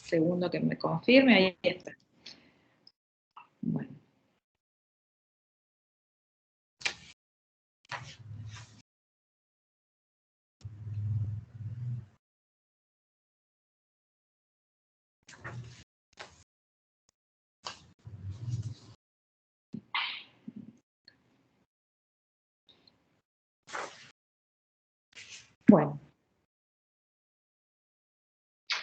segundo que me confirme, ahí está. Bueno. Bueno.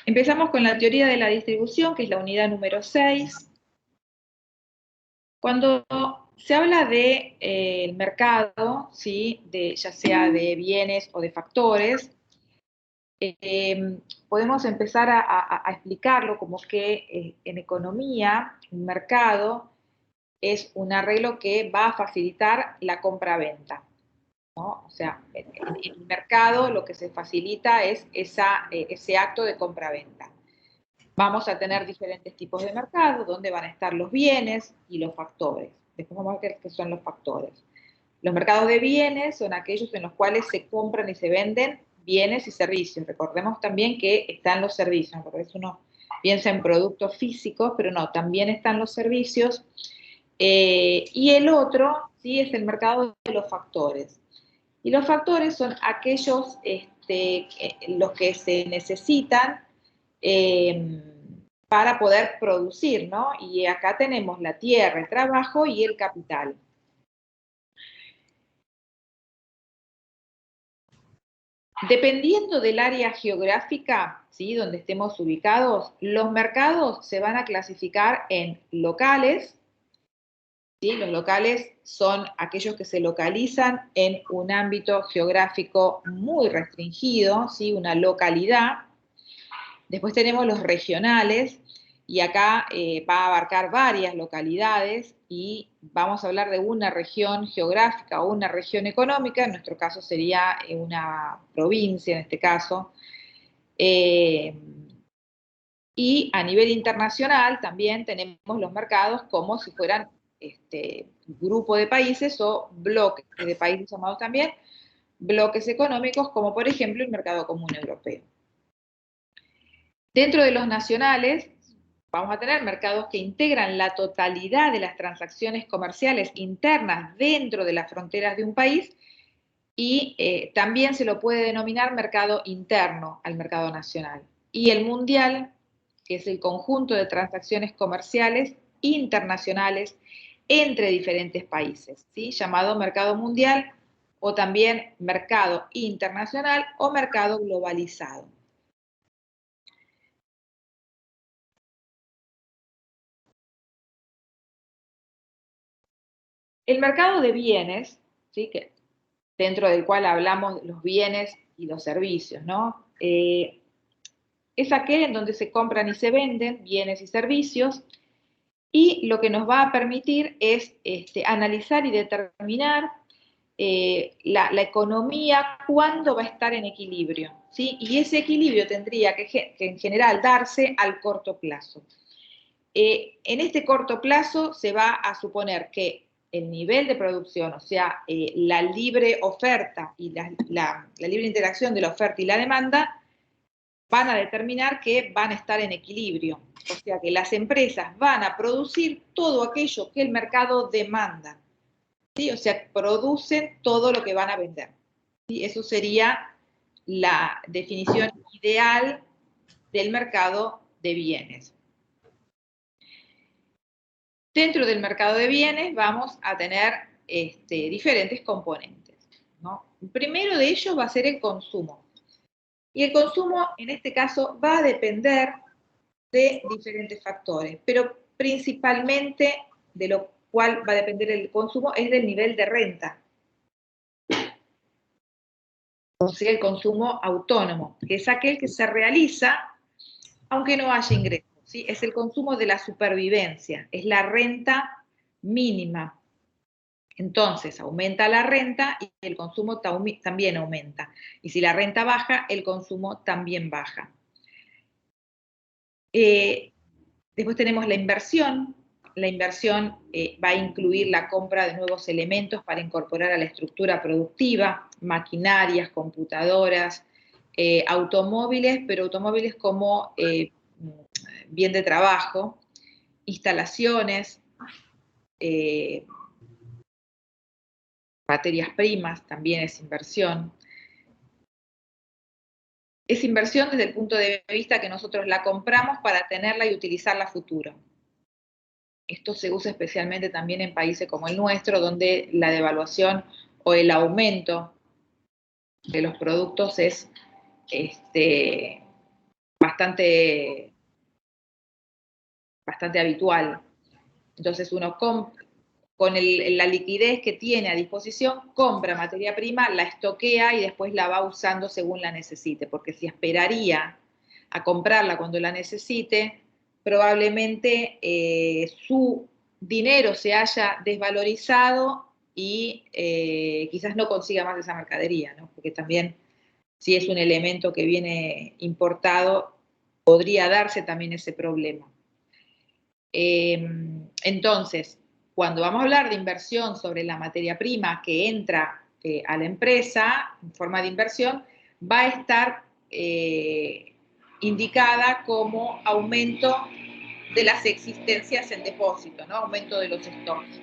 Empezamos con la teoría de la distribución, que es la unidad número 6. Cuando se habla de mercado, ¿sí? Ya sea de bienes o de factores, podemos empezar a explicarlo como que en economía, un mercado es un arreglo que va a facilitar la compra-venta, ¿no? O sea, en el mercado lo que se facilita es ese acto de compra-venta. Vamos a tener diferentes tipos de mercado, donde van a estar los bienes y los factores. Después vamos a ver qué son los factores. Los mercados de bienes son aquellos en los cuales se compran y se venden bienes y servicios. Recordemos también que están los servicios, porque a veces uno piensa en productos físicos, pero no, también están los servicios. Y el otro, sí, es el mercado de los factores. Y los factores son aquellos los que se necesitan para poder producir, ¿no? Y acá tenemos la tierra, el trabajo y el capital. Dependiendo del área geográfica, ¿sí? Donde estemos ubicados, los mercados se van a clasificar en locales, ¿sí? Los locales son aquellos que se localizan en un ámbito geográfico muy restringido, ¿sí? Una localidad. Después tenemos los regionales, y acá va a abarcar varias localidades, y vamos a hablar de una región geográfica o una región económica, en nuestro caso sería una provincia en este caso. Y a nivel internacional también tenemos los mercados como si fueran grupo de países o bloques de países llamados también bloques económicos, como por ejemplo el mercado común europeo. Dentro de los nacionales vamos a tener mercados que integran la totalidad de las transacciones comerciales internas dentro de las fronteras de un país, y también se lo puede denominar mercado interno al mercado nacional. Y el mundial, que es el conjunto de transacciones comerciales internacionales entre diferentes países, ¿sí? Llamado mercado mundial, o también mercado internacional o mercado globalizado. El mercado de bienes, ¿sí? Que dentro del cual hablamos de los bienes y los servicios, ¿no? Es aquel en donde se compran y se venden bienes y servicios, y lo que nos va a permitir es analizar y determinar la economía cuándo va a estar en equilibrio, ¿sí? Y ese equilibrio tendría que en general darse al corto plazo. En este corto plazo se va a suponer que el nivel de producción, o sea, la libre oferta y la libre interacción de la oferta y la demanda, van a determinar que van a estar en equilibrio. O sea, que las empresas van a producir todo aquello que el mercado demanda, ¿sí? O sea, producen todo lo que van a vender, ¿sí? Eso sería la definición ideal del mercado de bienes. Dentro del mercado de bienes vamos a tener diferentes componentes, ¿no? El primero de ellos va a ser el consumo. Y el consumo, en este caso, va a depender de diferentes factores, pero principalmente de lo cual va a depender el consumo es del nivel de renta. O sea, el consumo autónomo, que es aquel que se realiza aunque no haya ingresos, ¿sí? Es el consumo de la supervivencia, es la renta mínima. Entonces, aumenta la renta y el consumo también aumenta. Y si la renta baja, el consumo también baja. Después tenemos la inversión. La inversión va a incluir la compra de nuevos elementos para incorporar a la estructura productiva, maquinarias, computadoras, automóviles, pero automóviles como bien de trabajo, instalaciones, materias primas, también es inversión. Es inversión desde el punto de vista que nosotros la compramos para tenerla y utilizarla a futuro. Esto se usa especialmente también en países como el nuestro, donde la devaluación o el aumento de los productos es bastante habitual. Entonces uno con la liquidez que tiene a disposición, compra materia prima, la estoquea y después la va usando según la necesite, porque si esperaría a comprarla cuando la necesite, probablemente su dinero se haya desvalorizado y quizás no consiga más esa mercadería, ¿no? Porque también si es un elemento que viene importado, podría darse también ese problema. Entonces, cuando vamos a hablar de inversión sobre la materia prima que entra a la empresa en forma de inversión, va a estar indicada como aumento de las existencias en depósito, ¿no? Aumento de los stocks.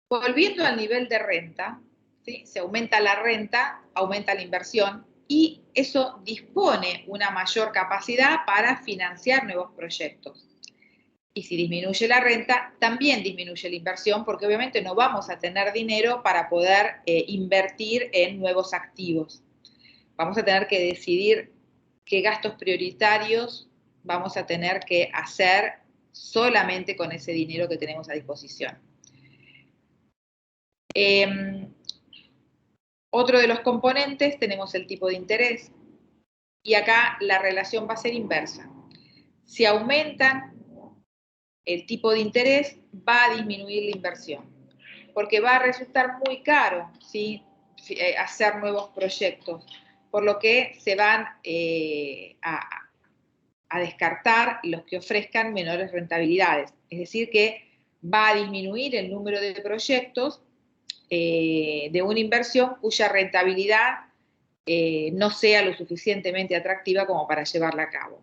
Volviendo al nivel de renta, ¿sí? Se aumenta la renta, aumenta la inversión y eso dispone una mayor capacidad para financiar nuevos proyectos. Y si disminuye la renta, también disminuye la inversión porque obviamente no vamos a tener dinero para poder invertir en nuevos activos. Vamos a tener que decidir qué gastos prioritarios vamos a tener que hacer solamente con ese dinero que tenemos a disposición. Otro de los componentes tenemos el tipo de interés y acá la relación va a ser inversa. Si aumentan el tipo de interés, va a disminuir la inversión, porque va a resultar muy caro, ¿sí? Hacer nuevos proyectos, por lo que se van a descartar los que ofrezcan menores rentabilidades. Es decir, que va a disminuir el número de proyectos de una inversión cuya rentabilidad no sea lo suficientemente atractiva como para llevarla a cabo.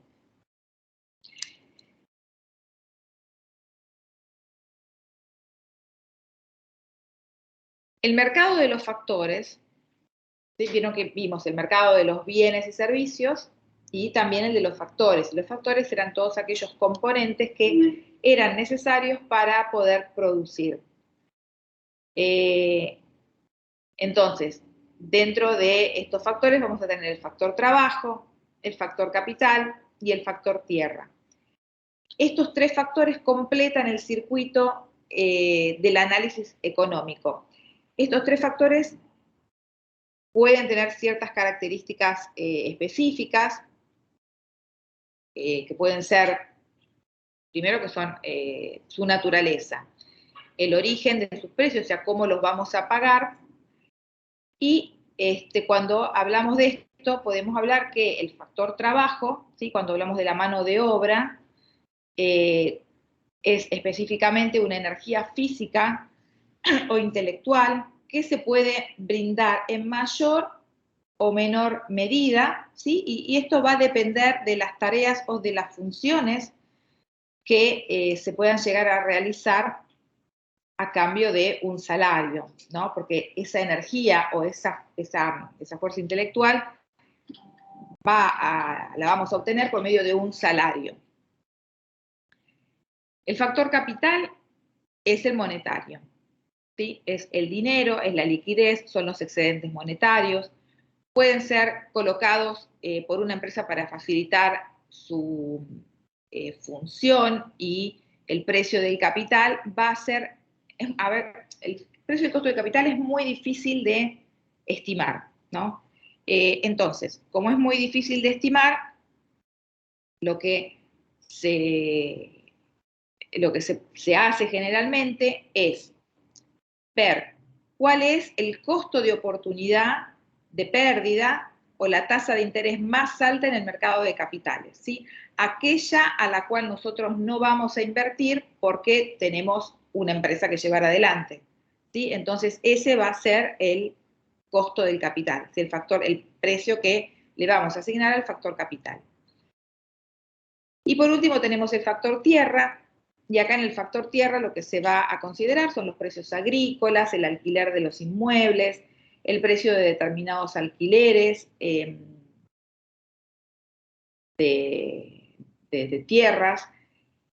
El mercado de los factores, ¿sí? Vieron que vimos el mercado de los bienes y servicios y también el de los factores. Los factores eran todos aquellos componentes que eran necesarios para poder producir. Entonces, dentro de estos factores vamos a tener el factor trabajo, el factor capital y el factor tierra. Estos tres factores completan el circuito del análisis económico. Estos tres factores pueden tener ciertas características específicas, que pueden ser, primero que son su naturaleza, el origen de sus precios, o sea, cómo los vamos a pagar, y cuando hablamos de esto podemos hablar que el factor trabajo, ¿sí? Cuando hablamos de la mano de obra, es específicamente una energía física o intelectual que se puede brindar en mayor o menor medida, ¿sí? Y esto va a depender de las tareas o de las funciones que se puedan llegar a realizar a cambio de un salario, ¿no? Porque esa energía o esa fuerza intelectual la vamos a obtener por medio de un salario. El factor capital es el monetario, ¿sí? Es el dinero, es la liquidez, son los excedentes monetarios, pueden ser colocados por una empresa para facilitar su función y el precio del capital va a ser, a ver, el precio del costo de capital es muy difícil de estimar, ¿no? Entonces, como es muy difícil de estimar, lo que se hace generalmente es ver cuál es el costo de oportunidad de pérdida o la tasa de interés más alta en el mercado de capitales, ¿sí? Aquella a la cual nosotros no vamos a invertir porque tenemos una empresa que llevar adelante, ¿sí? Entonces ese va a ser el costo del capital, ¿sí? El factor, el precio que le vamos a asignar al factor capital. Y por último tenemos el factor tierra, y acá en el factor tierra lo que se va a considerar son los precios agrícolas, el alquiler de los inmuebles, el precio de determinados alquileres de tierras,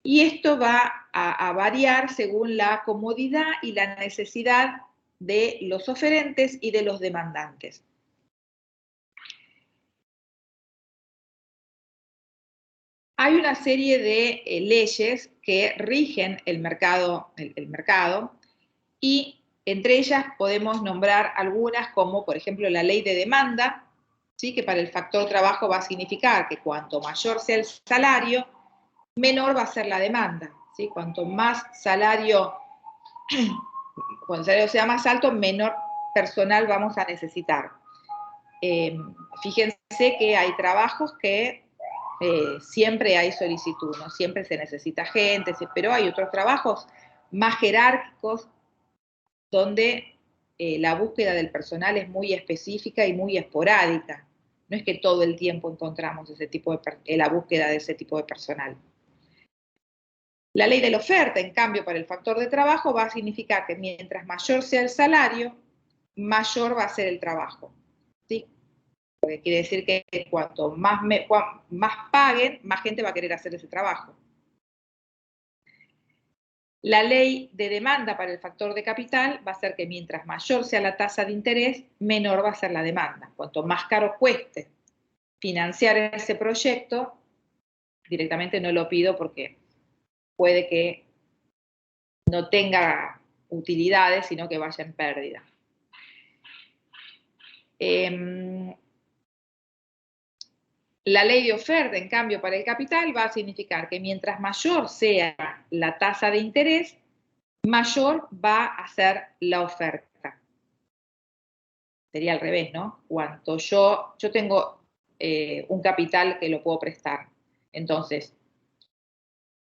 y esto va a variar según la comodidad y la necesidad de los oferentes y de los demandantes. Hay una serie de leyes que rigen el mercado, y entre ellas podemos nombrar algunas como, por ejemplo, la ley de demanda, ¿sí? Que para el factor trabajo va a significar que cuanto mayor sea el salario, menor va a ser la demanda, ¿sí? Cuanto más salario, cuando el salario sea más alto, menor personal vamos a necesitar. Fíjense que hay trabajos que siempre hay solicitud, ¿no? Siempre se necesita gente, pero hay otros trabajos más jerárquicos donde la búsqueda del personal es muy específica y muy esporádica. No es que todo el tiempo encontramos la búsqueda de ese tipo de personal. La ley de la oferta, en cambio, para el factor de trabajo va a significar que mientras mayor sea el salario, mayor va a ser el trabajo, ¿sí? Porque quiere decir que cuanto más paguen, más gente va a querer hacer ese trabajo. La ley de demanda para el factor de capital va a ser que mientras mayor sea la tasa de interés, menor va a ser la demanda. Cuanto más caro cueste financiar ese proyecto, directamente no lo pido porque puede que no tenga utilidades, sino que vaya en pérdida. La ley de oferta, en cambio, para el capital va a significar que mientras mayor sea la tasa de interés, mayor va a ser la oferta. Sería al revés, ¿no? Cuanto yo tengo un capital que lo puedo prestar, entonces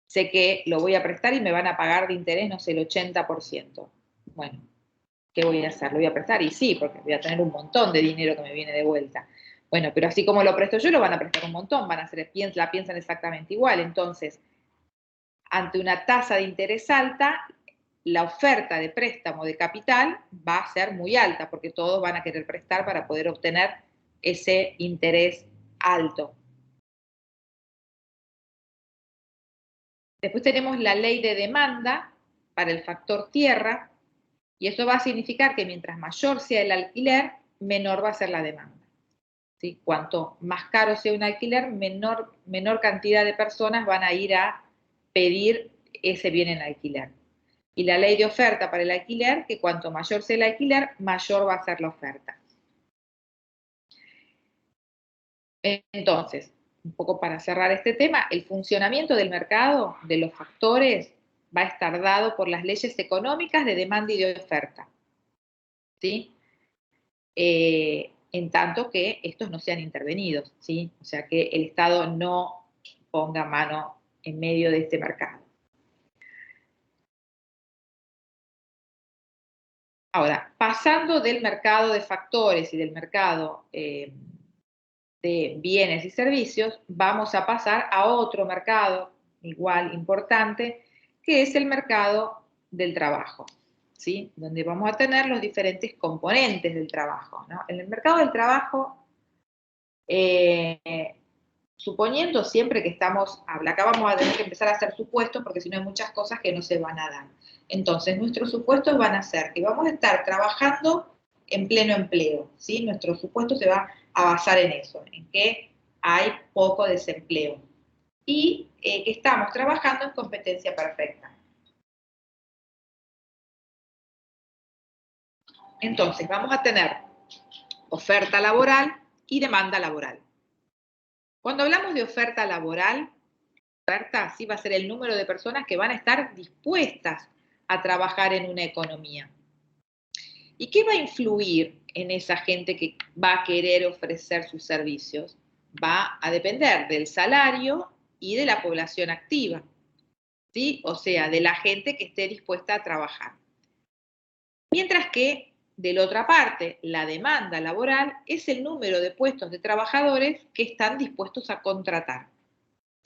sé que lo voy a prestar y me van a pagar de interés, no sé, el 80%. Bueno, ¿qué voy a hacer? ¿Lo voy a prestar? Y sí, porque voy a tener un montón de dinero que me viene de vuelta. Bueno, pero así como lo presto yo, lo van a prestar un montón, la piensan exactamente igual. Entonces, ante una tasa de interés alta, la oferta de préstamo de capital va a ser muy alta, porque todos van a querer prestar para poder obtener ese interés alto. Después tenemos la ley de demanda para el factor tierra, y eso va a significar que mientras mayor sea el alquiler, menor va a ser la demanda. ¿Sí? Cuanto más caro sea un alquiler, menor cantidad de personas van a ir a pedir ese bien en alquiler. Y la ley de oferta para el alquiler, que cuanto mayor sea el alquiler, mayor va a ser la oferta. Entonces, un poco para cerrar este tema, el funcionamiento del mercado, de los factores, va a estar dado por las leyes económicas de demanda y de oferta, ¿sí? En tanto que estos no sean intervenidos, ¿sí? O sea, que el Estado no ponga mano en medio de este mercado. Ahora, pasando del mercado de factores y del mercado de bienes y servicios, vamos a pasar a otro mercado igual importante, que es el mercado del trabajo, ¿sí? Donde vamos a tener los diferentes componentes del trabajo, ¿no? En el mercado del trabajo, suponiendo siempre que acá vamos a tener que empezar a hacer supuestos, porque si no hay muchas cosas que no se van a dar. Entonces, nuestros supuestos van a ser que vamos a estar trabajando en pleno empleo, ¿sí? Nuestro supuesto se va a basar en eso, en que hay poco desempleo y que estamos trabajando en competencia perfecta. Entonces, vamos a tener oferta laboral y demanda laboral. Cuando hablamos de oferta laboral, oferta sí va a ser el número de personas que van a estar dispuestas a trabajar en una economía. ¿Y qué va a influir en esa gente que va a querer ofrecer sus servicios? Va a depender del salario y de la población activa, ¿sí? O sea, de la gente que esté dispuesta a trabajar. Mientras que de la otra parte, la demanda laboral es el número de puestos de trabajadores que están dispuestos a contratar.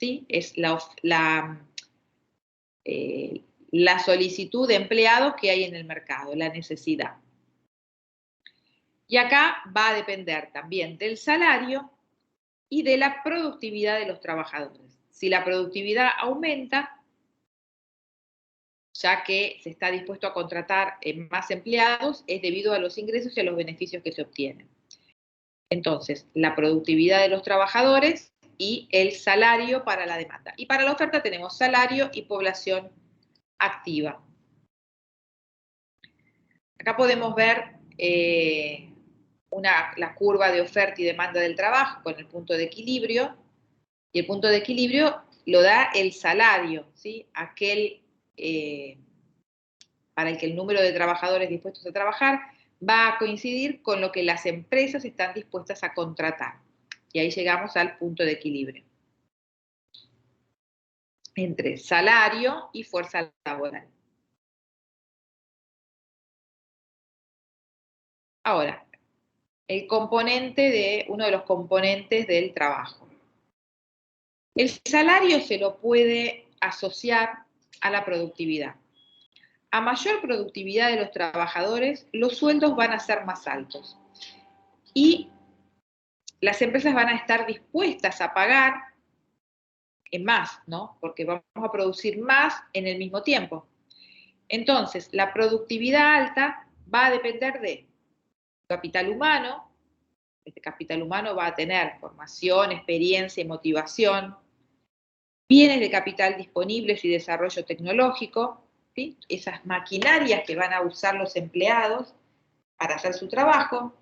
¿Sí? Es la solicitud de empleados que hay en el mercado, la necesidad. Y acá va a depender también del salario y de la productividad de los trabajadores. Si la productividad aumenta, ya que se está dispuesto a contratar más empleados, es debido a los ingresos y a los beneficios que se obtienen. Entonces, la productividad de los trabajadores y el salario para la demanda. Y para la oferta tenemos salario y población activa. Acá podemos ver la curva de oferta y demanda del trabajo con el punto de equilibrio, y el punto de equilibrio lo da el salario, ¿sí? Aquel para el que el número de trabajadores dispuestos a trabajar va a coincidir con lo que las empresas están dispuestas a contratar. Y ahí llegamos al punto de equilibrio entre salario y fuerza laboral. Ahora, uno de los componentes del trabajo. El salario se lo puede asociar a la productividad. A mayor productividad de los trabajadores, los sueldos van a ser más altos. Y las empresas van a estar dispuestas a pagar en más, ¿no? Porque vamos a producir más en el mismo tiempo. Entonces, la productividad alta va a depender de capital humano. Este capital humano va a tener formación, experiencia y motivación, bienes de capital disponibles y desarrollo tecnológico, ¿sí? Esas maquinarias que van a usar los empleados para hacer su trabajo,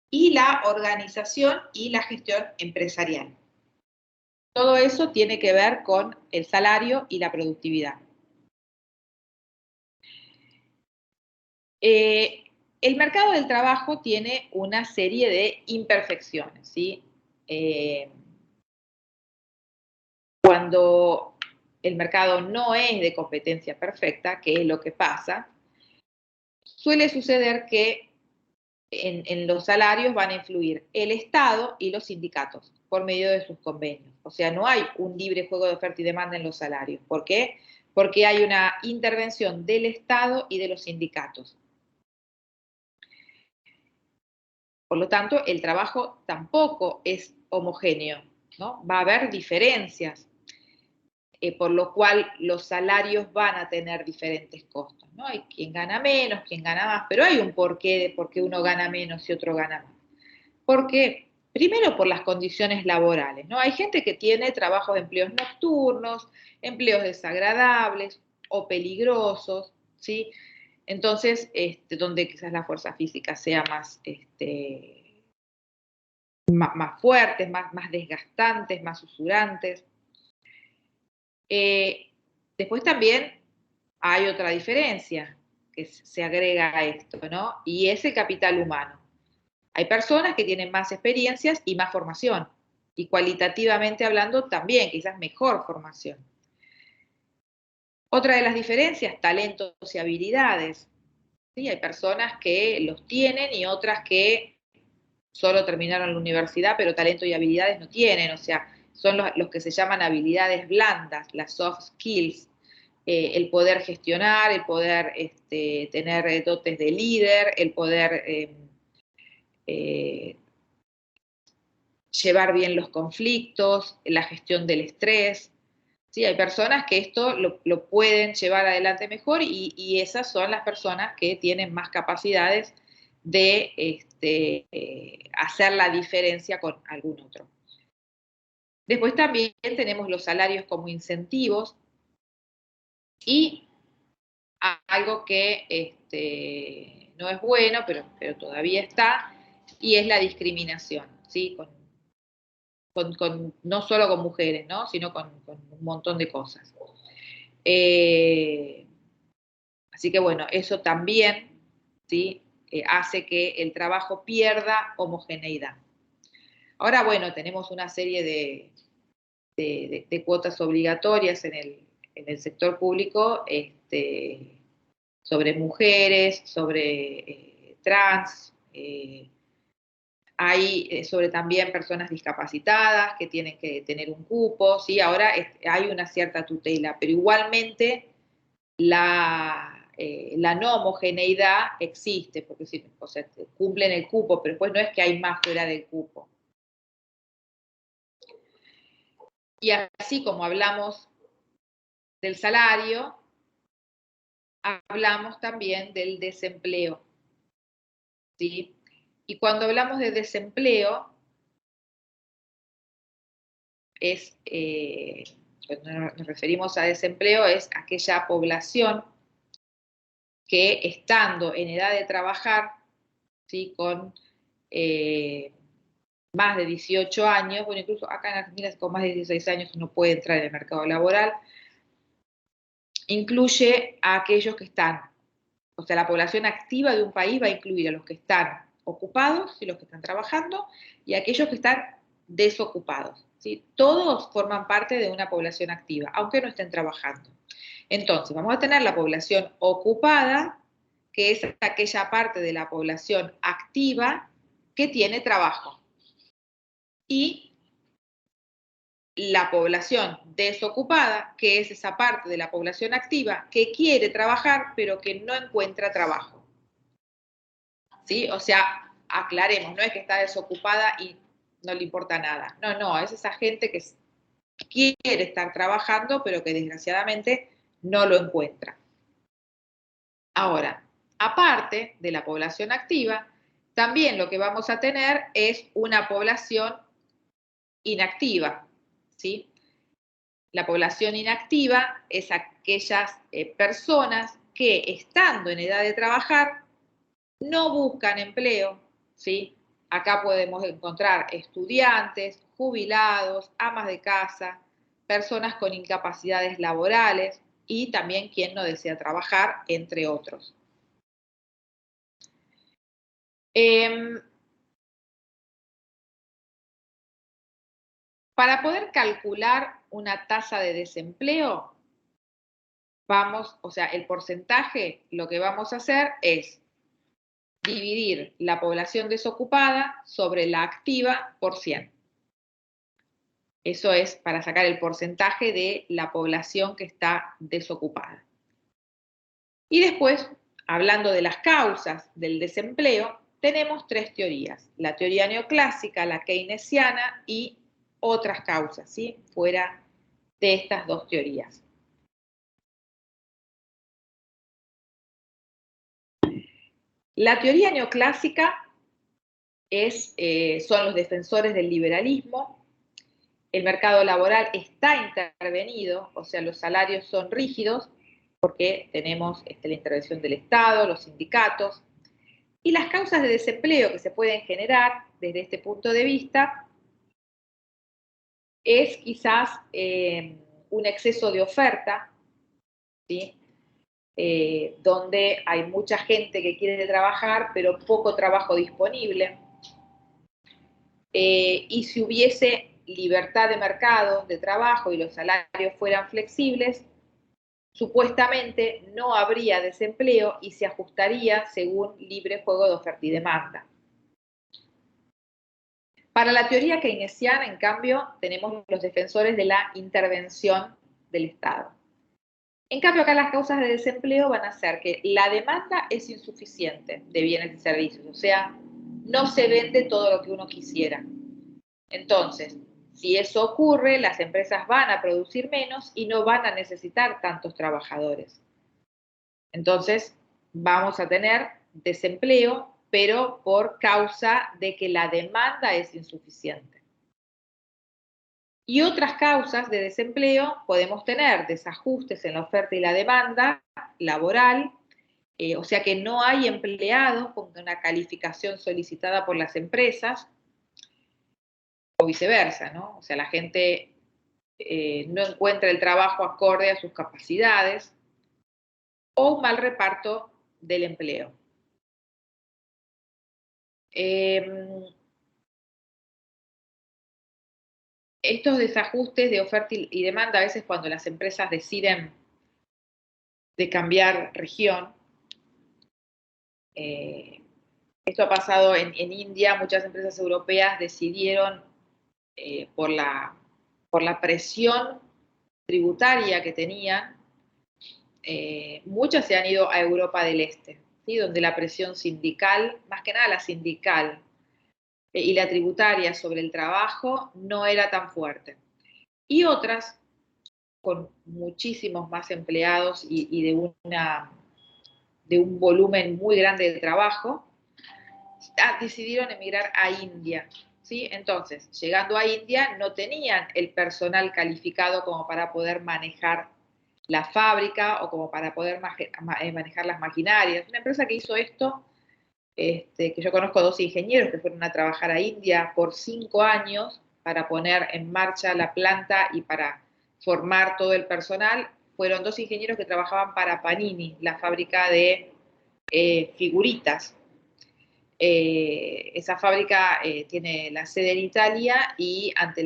y la organización y la gestión empresarial. Todo eso tiene que ver con el salario y la productividad. El mercado del trabajo tiene una serie de imperfecciones, ¿sí? Cuando el mercado no es de competencia perfecta, que es lo que pasa, suele suceder que en los salarios van a influir el Estado y los sindicatos por medio de sus convenios. O sea, no hay un libre juego de oferta y demanda en los salarios. ¿Por qué? Porque hay una intervención del Estado y de los sindicatos. Por lo tanto, el trabajo tampoco es homogéneo, ¿no? Va a haber diferencias, por lo cual los salarios van a tener diferentes costos, ¿no? Hay quien gana menos, quien gana más, pero hay un porqué de por qué uno gana menos y otro gana más. ¿Por qué? Primero por las condiciones laborales, ¿no? Hay gente que tiene trabajos de empleos nocturnos, empleos desagradables o peligrosos, ¿sí? Entonces, donde quizás la fuerza física sea más fuertes, más desgastantes, más usurantes. Después también hay otra diferencia que se agrega a esto, ¿no? Y es el capital humano. Hay personas que tienen más experiencias y más formación, y cualitativamente hablando también, quizás mejor formación. Otra de las diferencias, talentos y habilidades. ¿Sí? Hay personas que los tienen y otras que solo terminaron la universidad, pero talento y habilidades no tienen, o sea, son los que se llaman habilidades blandas, las soft skills, el poder gestionar, el poder tener dotes de líder, el poder llevar bien los conflictos, la gestión del estrés. Sí, hay personas que esto lo pueden llevar adelante mejor y esas son las personas que tienen más capacidades de hacer la diferencia con algún otro. Después también tenemos los salarios como incentivos y algo que no es bueno, pero todavía está, y es la discriminación, ¿sí? No solo con mujeres, ¿no? Sino con un montón de cosas. Así que bueno, eso también, ¿sí? Hace que el trabajo pierda homogeneidad. Ahora, bueno, tenemos una serie de cuotas obligatorias en el sector público sobre mujeres, sobre trans, hay sobre también personas discapacitadas que tienen que tener un cupo, ¿sí? Ahora hay una cierta tutela, pero igualmente la no homogeneidad existe, porque sí, o sea, cumplen el cupo, pero después no es que hay más fuera del cupo. Y así como hablamos del salario, hablamos también del desempleo, ¿sí? Y cuando hablamos de desempleo, cuando nos referimos a desempleo, es aquella población que estando en edad de trabajar, ¿sí? Con más de 18 años, bueno, incluso acá en Argentina con más de 16 años uno puede entrar en el mercado laboral, incluye a aquellos que están, o sea, la población activa de un país va a incluir a los que están ocupados y los que están trabajando y a aquellos que están desocupados, ¿sí? Todos forman parte de una población activa, aunque no estén trabajando. Entonces, vamos a tener la población ocupada, que es aquella parte de la población activa que tiene trabajo. Y la población desocupada, que es esa parte de la población activa que quiere trabajar, pero que no encuentra trabajo. ¿Sí? O sea, aclaremos, no es que está desocupada y no le importa nada. No, no, es esa gente que quiere estar trabajando, pero que desgraciadamente no lo encuentra. Ahora, aparte de la población activa, también lo que vamos a tener es una población inactiva, ¿sí? La población inactiva es aquellas personas que, estando en edad de trabajar, no buscan empleo, ¿sí? Acá podemos encontrar estudiantes, jubilados, amas de casa, personas con incapacidades laborales y también quien no desea trabajar, entre otros. Para poder calcular una tasa de desempleo, o sea, el porcentaje, lo que vamos a hacer es dividir la población desocupada sobre la activa por 100. Eso es para sacar el porcentaje de la población que está desocupada. Y después, hablando de las causas del desempleo, tenemos 3 teorías. La teoría neoclásica, la keynesiana y otras causas, ¿sí? Fuera de estas 2 teorías. La teoría neoclásica son los defensores del liberalismo. El mercado laboral está intervenido, o sea, los salarios son rígidos porque tenemos la intervención del Estado, los sindicatos, y las causas de desempleo que se pueden generar desde este punto de vista es quizás un exceso de oferta, ¿sí? Donde hay mucha gente que quiere trabajar, pero poco trabajo disponible. Y si hubiese libertad de mercado, de trabajo y los salarios fueran flexibles, supuestamente no habría desempleo y se ajustaría según libre juego de oferta y demanda. Para la teoría keynesiana, en cambio, tenemos los defensores de la intervención del Estado. En cambio, acá las causas de desempleo van a ser que la demanda es insuficiente de bienes y servicios, o sea, no se vende todo lo que uno quisiera. Entonces, si eso ocurre, las empresas van a producir menos y no van a necesitar tantos trabajadores. Entonces, vamos a tener desempleo, pero por causa de que la demanda es insuficiente. Y otras causas de desempleo podemos tener desajustes en la oferta y la demanda laboral, o sea que no hay empleados con una calificación solicitada por las empresas, o viceversa, ¿no? O sea, la gente no encuentra el trabajo acorde a sus capacidades, o un mal reparto del empleo. Estos desajustes de oferta y demanda, a veces cuando las empresas deciden de cambiar región, Esto ha pasado en India, muchas empresas europeas decidieron, por la presión tributaria que tenían, muchas se han ido a Europa del Este, ¿sí? Donde la presión sindical, más que nada la sindical, y la tributaria sobre el trabajo no era tan fuerte. Y otras, con muchísimos más empleados y de un volumen muy grande de trabajo, decidieron emigrar a India. ¿Sí? Entonces, llegando a India, no tenían el personal calificado como para poder manejar la fábrica o como para poder manejar las maquinarias. Una empresa que hizo esto, que yo conozco 2 ingenieros que fueron a trabajar a India por 5 años para poner en marcha la planta y para formar todo el personal. Fueron 2 ingenieros que trabajaban para Panini, la fábrica de figuritas. Esa fábrica tiene la sede en Italia y ante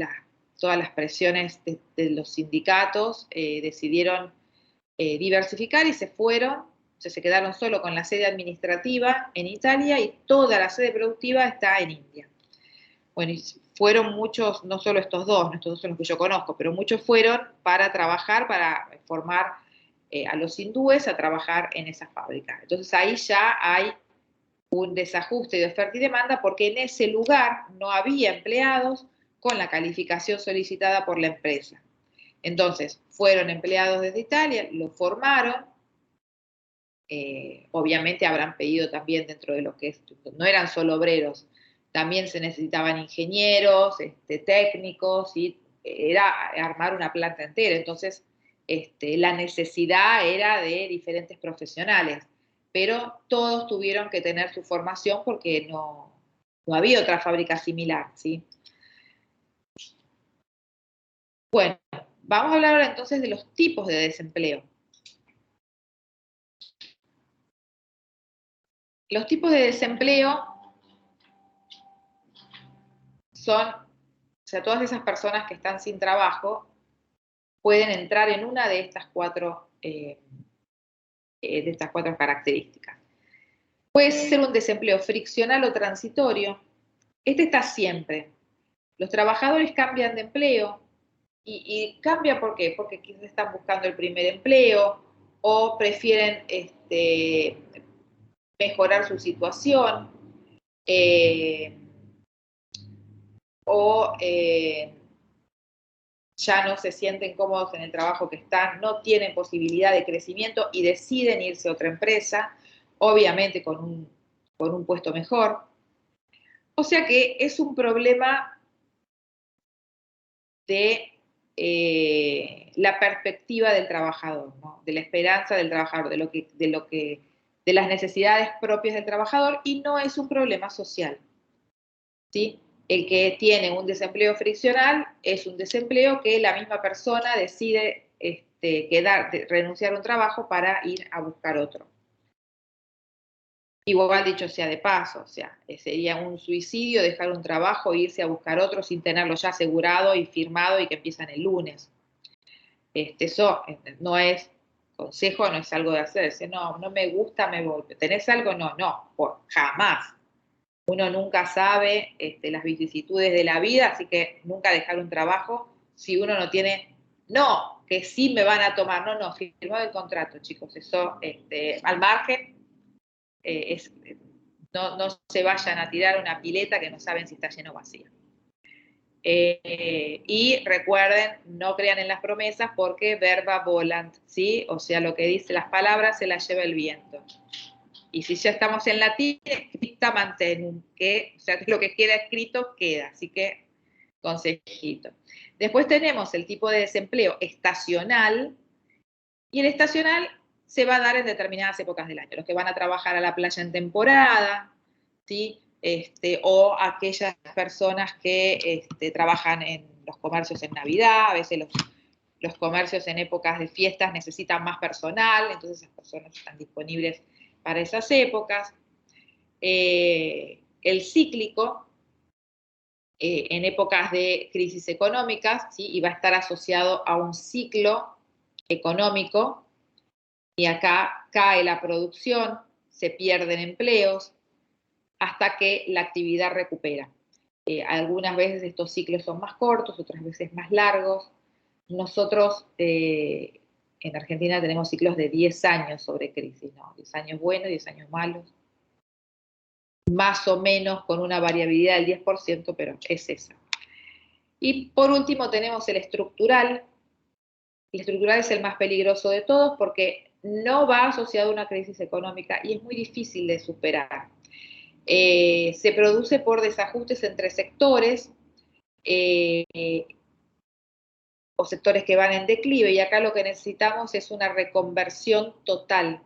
todas las presiones de los sindicatos decidieron diversificar y se fueron, o sea, se quedaron solo con la sede administrativa en Italia y toda la sede productiva está en India. Bueno, y fueron muchos, no solo estos dos son los que yo conozco, pero muchos fueron para trabajar, para formar a los hindúes a trabajar en esa fábrica. Entonces ahí ya hay un desajuste de oferta y demanda porque en ese lugar no había empleados con la calificación solicitada por la empresa. Entonces, fueron empleados desde Italia, lo formaron, obviamente habrán pedido también dentro de lo que es, no eran solo obreros, también se necesitaban ingenieros, técnicos, y era armar una planta entera. Entonces, la necesidad era de diferentes profesionales, pero todos tuvieron que tener su formación porque no había otra fábrica similar, ¿sí? Bueno, vamos a hablar ahora entonces de los tipos de desempleo. Los tipos de desempleo son, o sea, todas esas personas que están sin trabajo pueden entrar en una de estas cuatro características. Puede ser un desempleo friccional o transitorio. Este está siempre. Los trabajadores cambian de empleo y cambia ¿por qué? Porque quizás están buscando el primer empleo o prefieren mejorar su situación eh, o ya no se sienten cómodos en el trabajo que están, no tienen posibilidad de crecimiento y deciden irse a otra empresa, obviamente con un puesto mejor. O sea que es un problema de la perspectiva del trabajador, ¿no? De la esperanza del trabajador, de las necesidades propias del trabajador, y no es un problema social, ¿sí? El que tiene un desempleo friccional es un desempleo que la misma persona decide renunciar a un trabajo para ir a buscar otro. Igual dicho sea de paso, o sea, sería un suicidio dejar un trabajo e irse a buscar otro sin tenerlo ya asegurado y firmado y que empiezan el lunes. Eso no es consejo, no es algo de hacerse. No, no me gusta, me voy. ¿Tenés algo? No, jamás. Uno nunca sabe las vicisitudes de la vida, así que nunca dejar un trabajo si uno no tiene, no, que sí me van a tomar, no, firmó el contrato, chicos, eso al margen, no se vayan a tirar una pileta que no saben si está llena o vacía. Y recuerden, no crean en las promesas porque verba volant, ¿sí? O sea, lo que dice las palabras se las lleva el viento. Y si ya estamos en latín, scripta mantenum, que, o sea, lo que queda escrito queda, así que consejito. Después tenemos el tipo de desempleo estacional, y el estacional se va a dar en determinadas épocas del año. Los que van a trabajar a la playa en temporada, ¿sí? O aquellas personas que trabajan en los comercios en Navidad, a veces los comercios en épocas de fiestas necesitan más personal, entonces esas personas están disponibles para esas épocas. El cíclico, en épocas de crisis económicas, ¿sí? Y va a estar asociado a un ciclo económico, y acá cae la producción, se pierden empleos, hasta que la actividad recupera. Algunas veces estos ciclos son más cortos, otras veces más largos. Nosotros en Argentina tenemos ciclos de 10 años sobre crisis, ¿no? 10 años buenos, 10 años malos. Más o menos con una variabilidad del 10%, pero es esa. Y por último tenemos el estructural. El estructural es el más peligroso de todos porque no va asociado a una crisis económica y es muy difícil de superar. Se produce por desajustes entre sectores o sectores que van en declive, y acá lo que necesitamos es una reconversión total.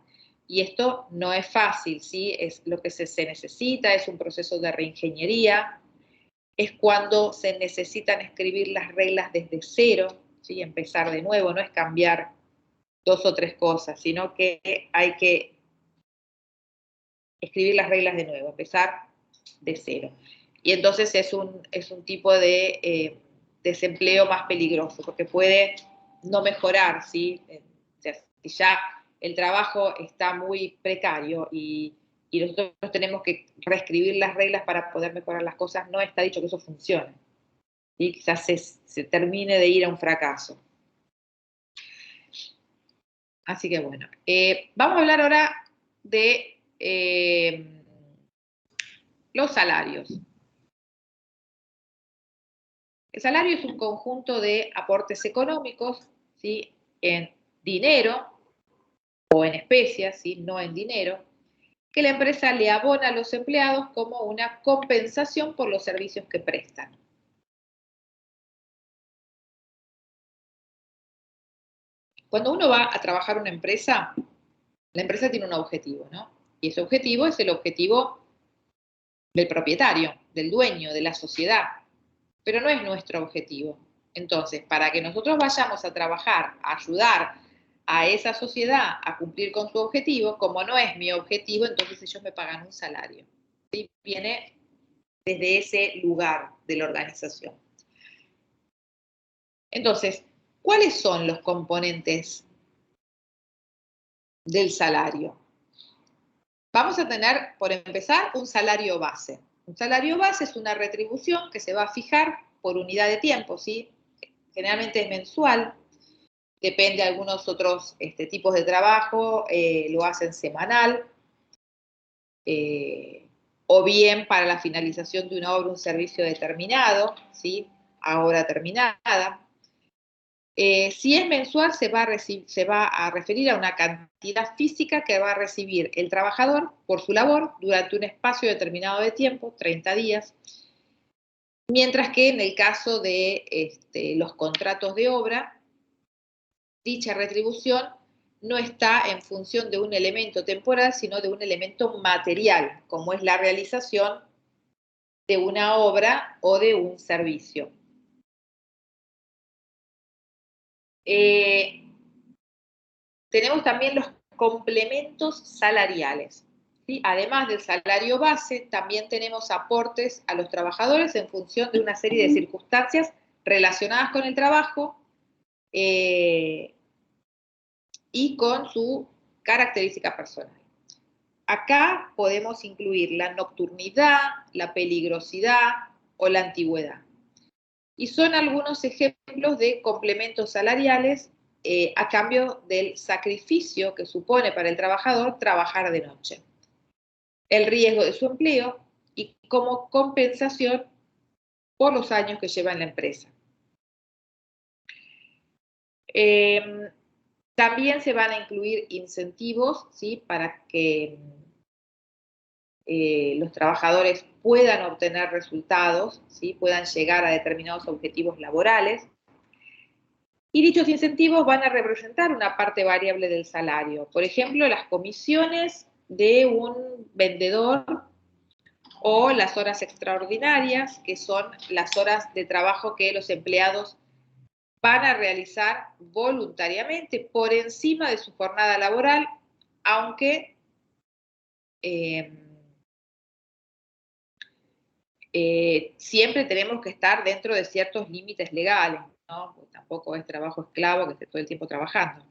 Y esto no es fácil, ¿sí? Es lo que se necesita, es un proceso de reingeniería, es cuando se necesitan escribir las reglas desde cero, ¿sí? Empezar de nuevo, no es cambiar 2 o 3 cosas, sino que hay que escribir las reglas de nuevo, empezar de cero. Y entonces es un tipo de desempleo más peligroso, porque puede no mejorar, ¿sí? O sea, si ya el trabajo está muy precario y nosotros tenemos que reescribir las reglas para poder mejorar las cosas, no está dicho que eso funcione. Y quizás se termine de ir a un fracaso. Así que bueno, vamos a hablar ahora de los salarios. El salario es un conjunto de aportes económicos, ¿sí? En dinero o en especias, ¿sí? No en dinero, que la empresa le abona a los empleados como una compensación por los servicios que prestan. Cuando uno va a trabajar en una empresa, la empresa tiene un objetivo, ¿no? Y ese objetivo es el objetivo del propietario, del dueño, de la sociedad, pero no es nuestro objetivo. Entonces, para que nosotros vayamos a trabajar, a ayudar a esa sociedad a cumplir con su objetivo, como no es mi objetivo, entonces ellos me pagan un salario. ¿Sí? Viene desde ese lugar de la organización. Entonces, ¿cuáles son los componentes del salario? Vamos a tener, por empezar, un salario base. Un salario base es una retribución que se va a fijar por unidad de tiempo, ¿sí? Generalmente es mensual, depende de algunos otros tipos de trabajo, lo hacen semanal, o bien para la finalización de una obra, un servicio determinado, ¿sí? A hora terminada. Si es mensual, se va a referir a una cantidad física que va a recibir el trabajador por su labor durante un espacio determinado de tiempo, 30 días, mientras que en el caso de los contratos de obra, dicha retribución no está en función de un elemento temporal, sino de un elemento material, como es la realización de una obra o de un servicio. Tenemos también los complementos salariales, ¿sí? Además del salario base, también tenemos aportes a los trabajadores en función de una serie de circunstancias relacionadas con el trabajo y con su característica personal. Acá podemos incluir la nocturnidad, la peligrosidad o la antigüedad. Y son algunos ejemplos de complementos salariales a cambio del sacrificio que supone para el trabajador trabajar de noche, el riesgo de su empleo y como compensación por los años que lleva en la empresa. También se van a incluir incentivos, ¿sí? Para que los trabajadores puedan obtener resultados, ¿sí? Puedan llegar a determinados objetivos laborales. Y dichos incentivos van a representar una parte variable del salario. Por ejemplo, las comisiones de un vendedor o las horas extraordinarias, que son las horas de trabajo que los empleados van a realizar voluntariamente por encima de su jornada laboral, aunque siempre tenemos que estar dentro de ciertos límites legales, ¿no? Porque tampoco es trabajo esclavo que esté todo el tiempo trabajando.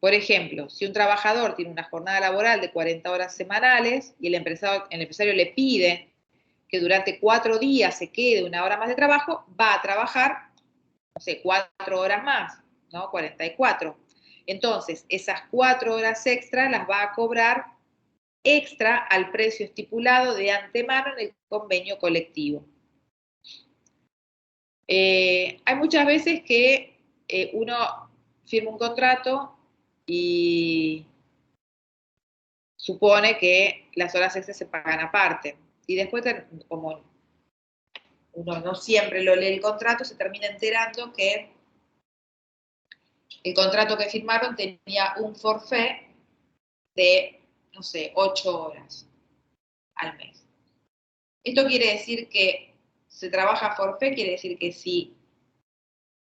Por ejemplo, si un trabajador tiene una jornada laboral de 40 horas semanales y el empresario le pide que durante 4 días se quede 1 hora más de trabajo, va a trabajar, no sé, 4 horas más, ¿no? 44. Entonces, esas 4 horas extras las va a cobrar extra al precio estipulado de antemano en el convenio colectivo. Hay muchas veces que uno firma un contrato y supone que las horas extras se pagan aparte. Y después, como uno no siempre lo lee el contrato, se termina enterando que el contrato que firmaron tenía un forfait de, no sé, 8 horas al mes. Esto quiere decir que se trabaja forfait, quiere decir que si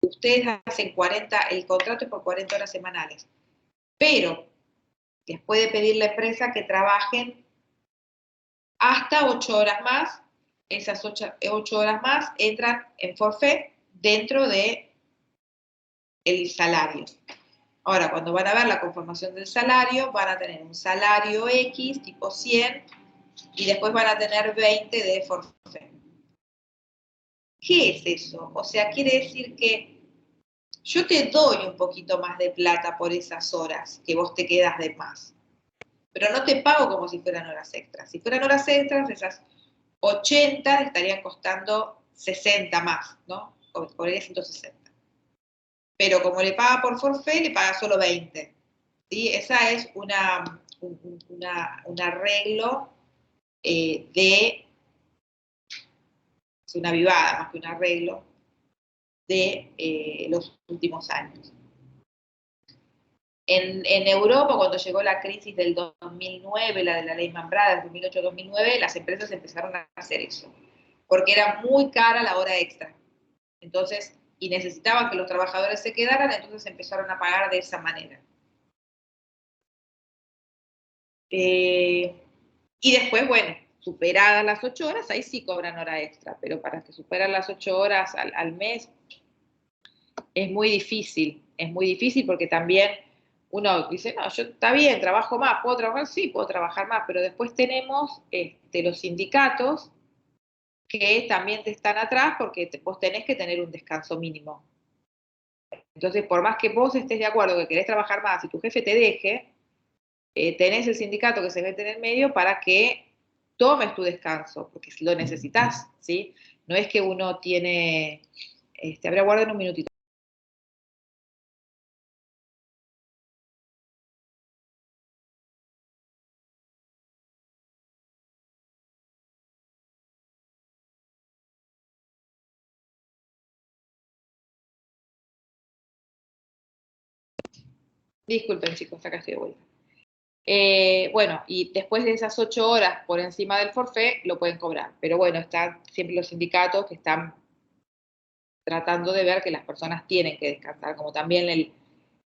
ustedes hacen 40, el contrato es por 40 horas semanales, pero les puede pedir la empresa que trabajen hasta 8 horas más, esas 8 horas más entran en forfait dentro de el salario. Ahora, cuando van a ver la conformación del salario, van a tener un salario X, tipo 100, y después van a tener 20 de forfait. ¿Qué es eso? O sea, quiere decir que yo te doy un poquito más de plata por esas horas que vos te quedas de más, pero no te pago como si fueran horas extras. Si fueran horas extras, esas 80 estarían costando 60 más, ¿no? Cobraría 160. Pero como le paga por forfait, le paga solo 20. ¿Sí? Esa es un arreglo es una vivada más que un arreglo de los últimos años. En Europa, cuando llegó la crisis del 2009, la de la ley Mambrada, del 2008-2009, las empresas empezaron a hacer eso, porque era muy cara la hora extra. Entonces, y necesitaban que los trabajadores se quedaran, entonces empezaron a pagar de esa manera. Y después, bueno, superadas las 8 horas, ahí sí cobran hora extra, pero para que superan las 8 horas al mes es muy difícil porque también uno dice, no, yo está bien, trabajo más, ¿puedo trabajar? Sí, puedo trabajar más, pero después tenemos los sindicatos que también te están atrás porque vos tenés que tener un descanso mínimo. Entonces, por más que vos estés de acuerdo que querés trabajar más y tu jefe te deje, tenés el sindicato que se mete en el medio para que tomes tu descanso, porque lo necesitas, ¿sí? No es que uno tiene, habrá guardado un minutito. Disculpen, chicos, acá estoy de vuelta. Bueno, y después de esas 8 horas por encima del forfait, lo pueden cobrar. Pero bueno, están siempre los sindicatos que están tratando de ver que las personas tienen que descansar, como también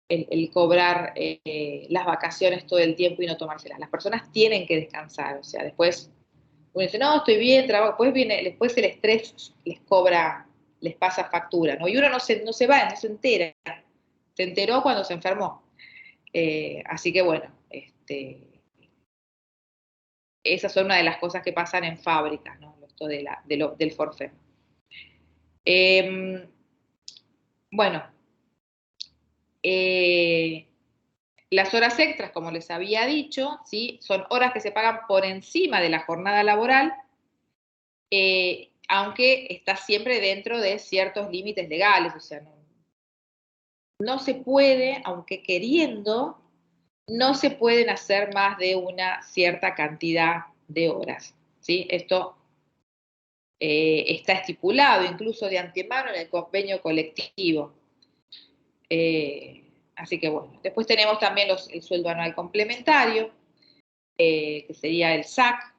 el cobrar las vacaciones todo el tiempo y no tomárselas. Las personas tienen que descansar, o sea, después uno dice, no, estoy bien, trabajo, después el estrés les cobra, les pasa factura, ¿no? Y uno no se va, no se entera. Se enteró cuando se enfermó. Así que bueno, esas son una de las cosas que pasan en fábricas, ¿no? Esto del forfait. Eh, bueno, eh, las horas extras, como les había dicho, ¿sí? Son horas que se pagan por encima de la jornada laboral, aunque está siempre dentro de ciertos límites legales, o sea, no se puede, aunque queriendo, no se pueden hacer más de una cierta cantidad de horas, ¿sí? Esto está estipulado incluso de antemano en el convenio colectivo. Así que bueno, después tenemos también el sueldo anual complementario, que sería el SAC,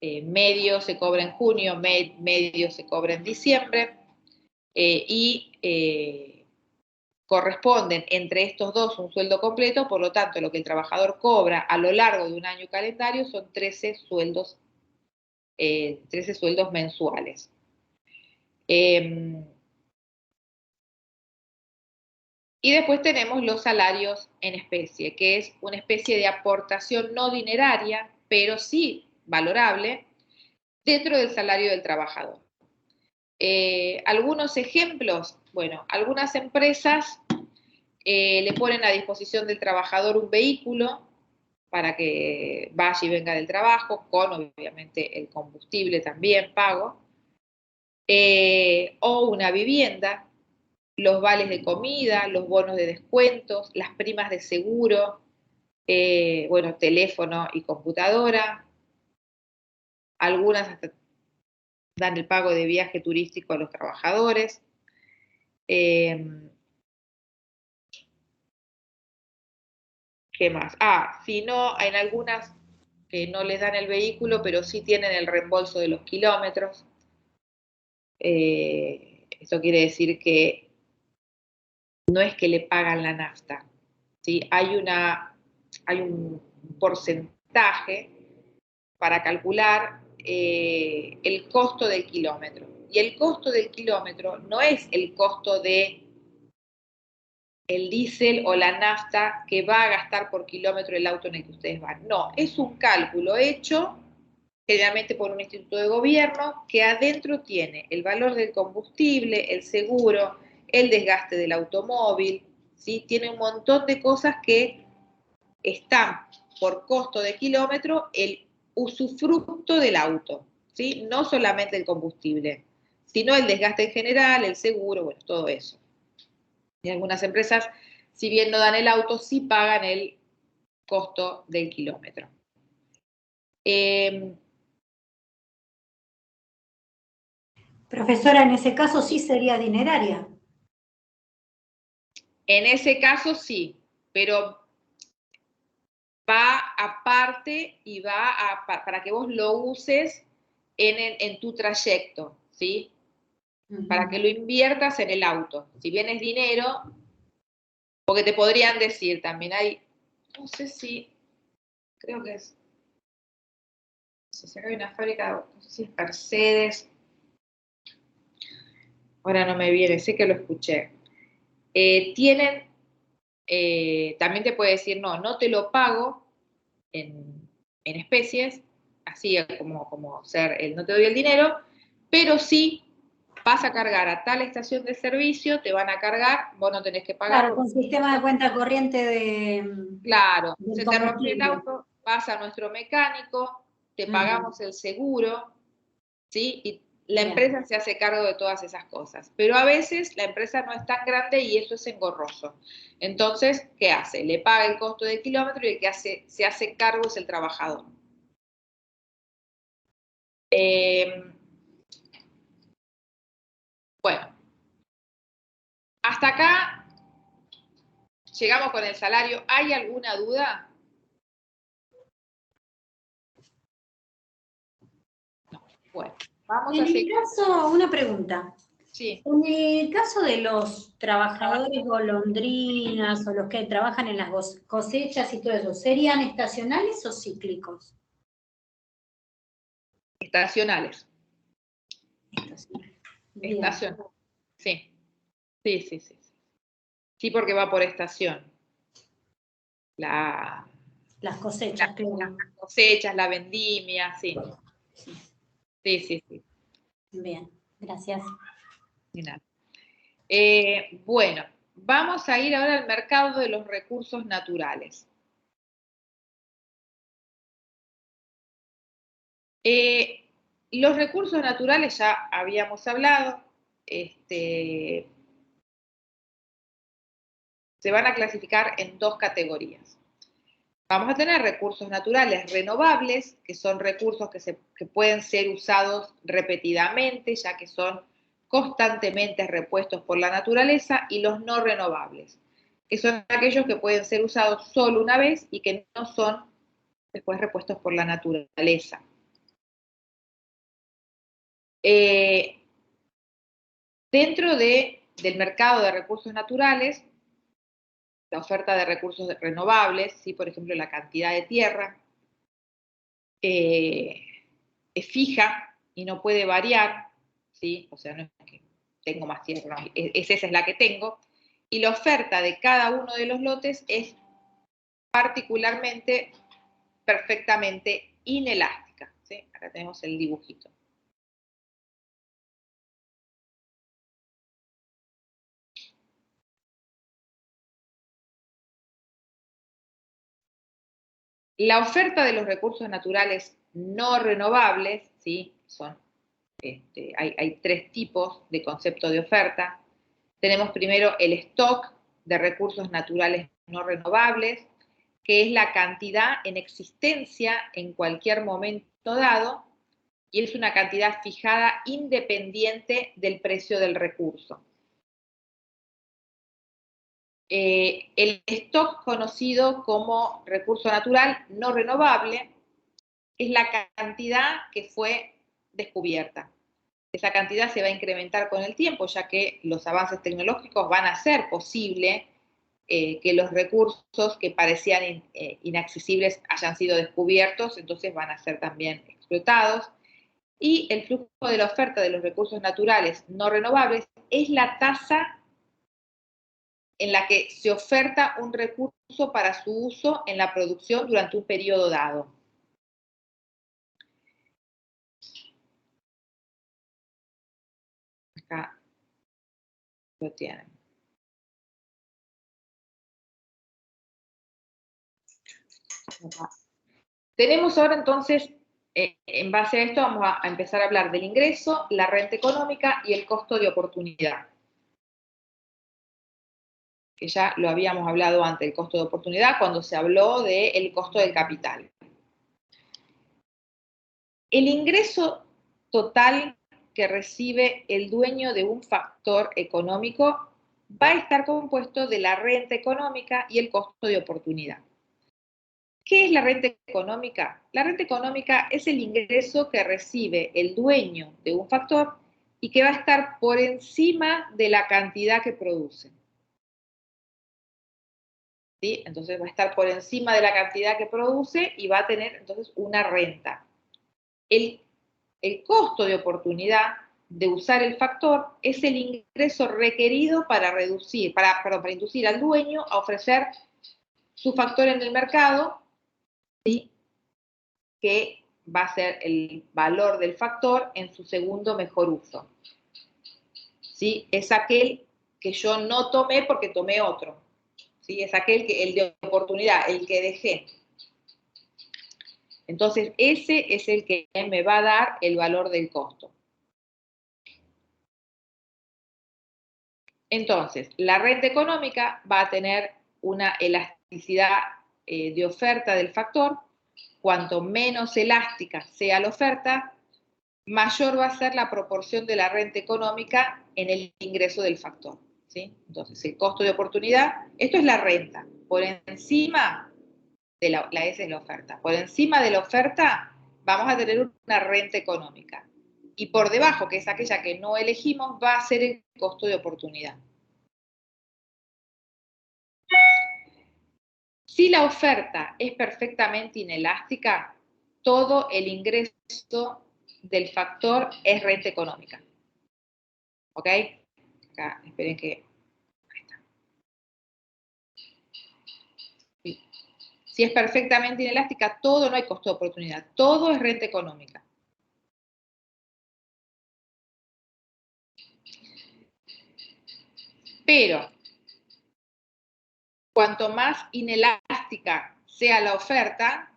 medio se cobra en junio, medio se cobra en diciembre, y corresponden entre estos dos un sueldo completo, por lo tanto, lo que el trabajador cobra a lo largo de un año calendario son 13 sueldos mensuales. Y después tenemos los salarios en especie, que es una especie de aportación no dineraria, pero sí valorable, dentro del salario del trabajador. Algunos ejemplos, bueno, algunas empresas le ponen a disposición del trabajador un vehículo para que vaya y venga del trabajo, con obviamente el combustible también pago, o una vivienda, los vales de comida, los bonos de descuentos, las primas de seguro, bueno, teléfono y computadora, algunas hasta dan el pago de viaje turístico a los trabajadores. ¿Qué más? Si no, en algunas que no les dan el vehículo, pero sí tienen el reembolso de los kilómetros. Eso quiere decir que no es que le pagan la nafta, ¿sí? Hay un porcentaje para calcular el costo del kilómetro. Y el costo del kilómetro no es el costo de el diésel o la nafta que va a gastar por kilómetro el auto en el que ustedes van. No, es un cálculo hecho generalmente por un instituto de gobierno que adentro tiene el valor del combustible, el seguro, el desgaste del automóvil, ¿sí? Tiene un montón de cosas que están por costo de kilómetro el usufructo del auto, ¿sí? No solamente el combustible, sino el desgaste en general, el seguro, bueno, todo eso. Y algunas empresas, si bien no dan el auto, sí pagan el costo del kilómetro. Profesora, en ese caso sí sería dineraria. En ese caso sí, pero va aparte y para que vos lo uses en tu trayecto, ¿sí? Para que lo inviertas en el auto. Si bien es dinero, porque te podrían decir también, no sé si, creo que es, no sé si acá hay una fábrica, no sé si es Mercedes, ahora no me viene, sé que lo escuché. También te puede decir, no te lo pago en especies, así como ser no te doy el dinero, pero sí vas a cargar a tal estación de servicio, te van a cargar, vos no tenés que pagar. Claro, con sistema de cuenta corriente Claro, del se te rompió el combustible. auto, vas a nuestro mecánico, te pagamos el seguro, ¿sí? Y la empresa se hace cargo de todas esas cosas. Pero a veces la empresa no es tan grande y eso es engorroso. Entonces, ¿qué hace? Le paga el costo del kilómetro y el que se hace cargo es el trabajador. Bueno, hasta acá llegamos con el salario. ¿Hay alguna duda? No. Bueno, vamos a En el seguir. caso, una pregunta. Sí. En el caso de los trabajadores golondrinas o los que trabajan en las cosechas y todo eso, ¿serían estacionales o cíclicos? Estacionales. Estacionales. Estacionales. Sí. Sí. Sí, porque va por estación. Las cosechas, claro. Las cosechas, la vendimia, sí. Sí. Bien, gracias. Bueno, vamos a ir ahora al mercado de los recursos naturales. Los recursos naturales ya habíamos hablado, se van a clasificar en dos categorías. Vamos a tener recursos naturales renovables, que son recursos que pueden ser usados repetidamente, ya que son constantemente repuestos por la naturaleza, y los no renovables, que son aquellos que pueden ser usados solo una vez y que no son después repuestos por la naturaleza. Dentro del mercado de recursos naturales, la oferta de recursos renovables, ¿sí? Por ejemplo, la cantidad de tierra, es fija y no puede variar, ¿sí? O sea, no es que tengo más tierra, no, esa es la que tengo. y la oferta de cada uno de los lotes es particularmente, perfectamente inelástica, ¿sí? Acá tenemos el dibujito. La oferta de los recursos naturales no renovables, ¿sí? Hay tres tipos de concepto de oferta. Tenemos primero el stock de recursos naturales no renovables, que es la cantidad en existencia en cualquier momento dado, y es una cantidad fijada independiente del precio del recurso. El stock conocido como recurso natural no renovable es la cantidad que fue descubierta. Esa cantidad se va a incrementar con el tiempo, ya que los avances tecnológicos van a hacer posible que los recursos que parecían inaccesibles hayan sido descubiertos, entonces van a ser también explotados. Y el flujo de la oferta de los recursos naturales no renovables es la tasa en la que se oferta un recurso para su uso en la producción durante un periodo dado. Acá lo tienen. Acá. Tenemos ahora entonces, en base a esto, vamos a empezar a hablar del ingreso, la renta económica y el costo de oportunidad. Que ya lo habíamos hablado antes, el costo de oportunidad, cuando se habló del costo del capital. El ingreso total que recibe el dueño de un factor económico va a estar compuesto de la renta económica y el costo de oportunidad. ¿Qué es la renta económica? La renta económica es el ingreso que recibe el dueño de un factor y que va a estar por encima de la cantidad que produce. ¿Sí? Entonces va a estar por encima de la cantidad que produce y va a tener entonces una renta. El costo de oportunidad de usar el factor es el ingreso requerido para inducir al dueño a ofrecer su factor en el mercado, ¿sí? Que va a ser el valor del factor en su segundo mejor uso. ¿Sí? Es aquel que yo no tomé porque tomé otro. ¿Sí? Es el de oportunidad, el que dejé. Entonces, ese es el que me va a dar el valor del costo. Entonces, la renta económica va a tener una elasticidad de oferta del factor. Cuanto menos elástica sea la oferta, mayor va a ser la proporción de la renta económica en el ingreso del factor. ¿Sí? Entonces, el costo de oportunidad, esto es la renta. Por encima de esa es la oferta. Por encima de la oferta vamos a tener una renta económica. Y por debajo, que es aquella que no elegimos, va a ser el costo de oportunidad. Si la oferta es perfectamente inelástica, todo el ingreso del factor es renta económica. ¿Ok? Acá, esperen que... Ahí está. Sí. Si es perfectamente inelástica, todo no hay costo de oportunidad. Todo es renta económica. Pero, cuanto más inelástica sea la oferta,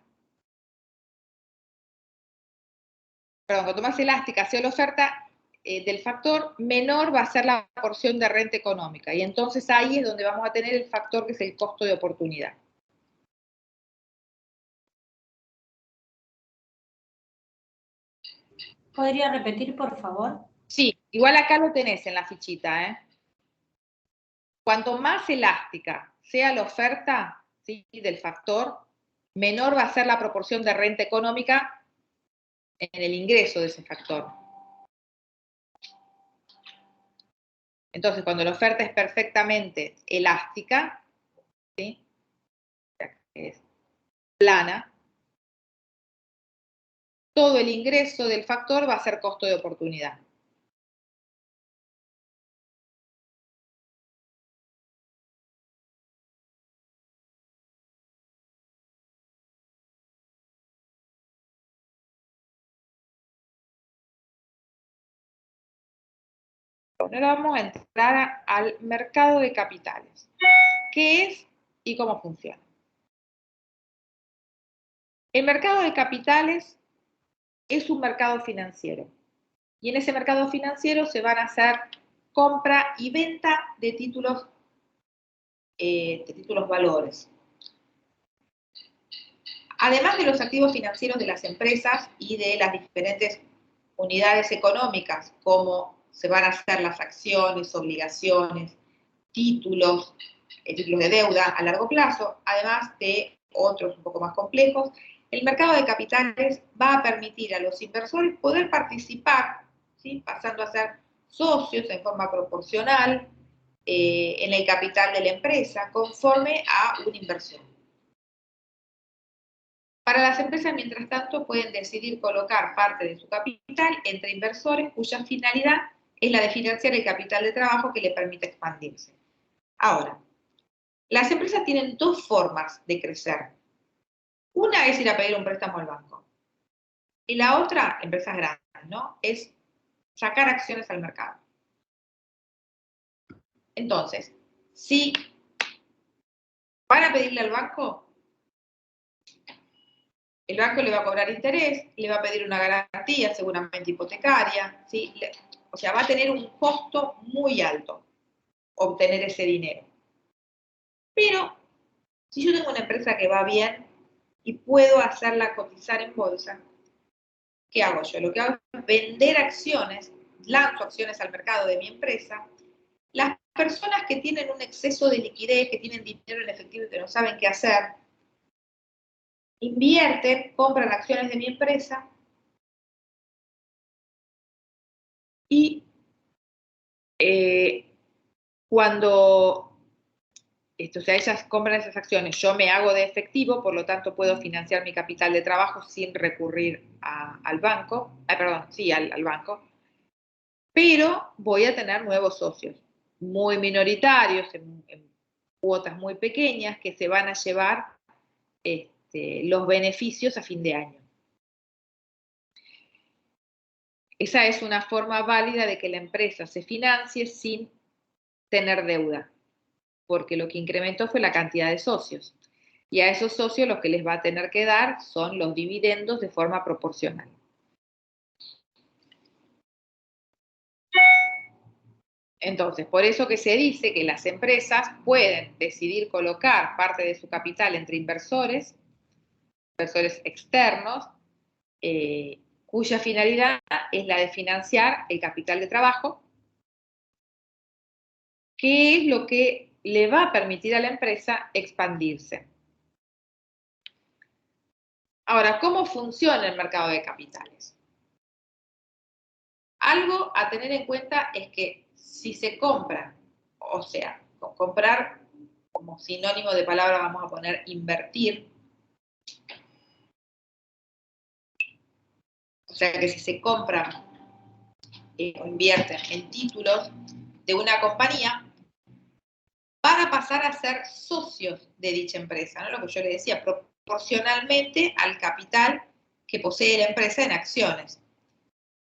cuanto más elástica sea la oferta del factor, menor va a ser la porción de renta económica. Y entonces ahí es donde vamos a tener el factor que es el costo de oportunidad. ¿Podría repetir, por favor? Sí, igual acá lo tenés en la fichita, ¿eh? Cuanto más elástica sea la oferta, ¿sí?, del factor, menor va a ser la proporción de renta económica en el ingreso de ese factor. Entonces, cuando la oferta es perfectamente elástica, ¿sí?, es plana, todo el ingreso del factor va a ser costo de oportunidad. Ahora vamos a entrar al mercado de capitales. ¿Qué es y cómo funciona? El mercado de capitales es un mercado financiero. Y en ese mercado financiero se van a hacer compra y venta de títulos valores. Además de los activos financieros de las empresas y de las diferentes unidades económicas, como se van a hacer las acciones, obligaciones, títulos de deuda a largo plazo, además de otros un poco más complejos, el mercado de capitales va a permitir a los inversores poder participar, ¿sí?, pasando a ser socios en forma proporcional en el capital de la empresa, conforme a una inversión. Para las empresas, mientras tanto, pueden decidir colocar parte de su capital entre inversores cuya finalidad es la de financiar el capital de trabajo que le permite expandirse. Ahora, las empresas tienen dos formas de crecer. Una es ir a pedir un préstamo al banco. Y la otra, empresas grandes, ¿no?, es sacar acciones al mercado. Entonces, si van a pedirle al banco, el banco le va a cobrar interés, le va a pedir una garantía, seguramente hipotecaria, ¿sí? O sea, va a tener un costo muy alto obtener ese dinero. Pero, si yo tengo una empresa que va bien y puedo hacerla cotizar en bolsa, ¿qué hago yo? Lo que hago es vender acciones, lanzo acciones al mercado de mi empresa. Las personas que tienen un exceso de liquidez, que tienen dinero en efectivo y que no saben qué hacer, invierten, compran acciones de mi empresa y cuando o sea, ellas compran esas acciones, yo me hago de efectivo, por lo tanto puedo financiar mi capital de trabajo sin recurrir al banco, al banco, pero voy a tener nuevos socios, muy minoritarios, en cuotas muy pequeñas, que se van a llevar los beneficios a fin de año. Esa es una forma válida de que la empresa se financie sin tener deuda, porque lo que incrementó fue la cantidad de socios. Y a esos socios lo que les va a tener que dar son los dividendos de forma proporcional. Entonces, por eso que se dice que las empresas pueden decidir colocar parte de su capital entre inversores externos, cuya finalidad es la de financiar el capital de trabajo, que es lo que le va a permitir a la empresa expandirse. Ahora, ¿cómo funciona el mercado de capitales? Algo a tener en cuenta es que si se compra, o sea, comprar como sinónimo de palabra vamos a poner invertir, o sea que si se compra o invierten en títulos de una compañía, van a pasar a ser socios de dicha empresa, ¿no? Lo que yo le decía, proporcionalmente al capital que posee la empresa en acciones.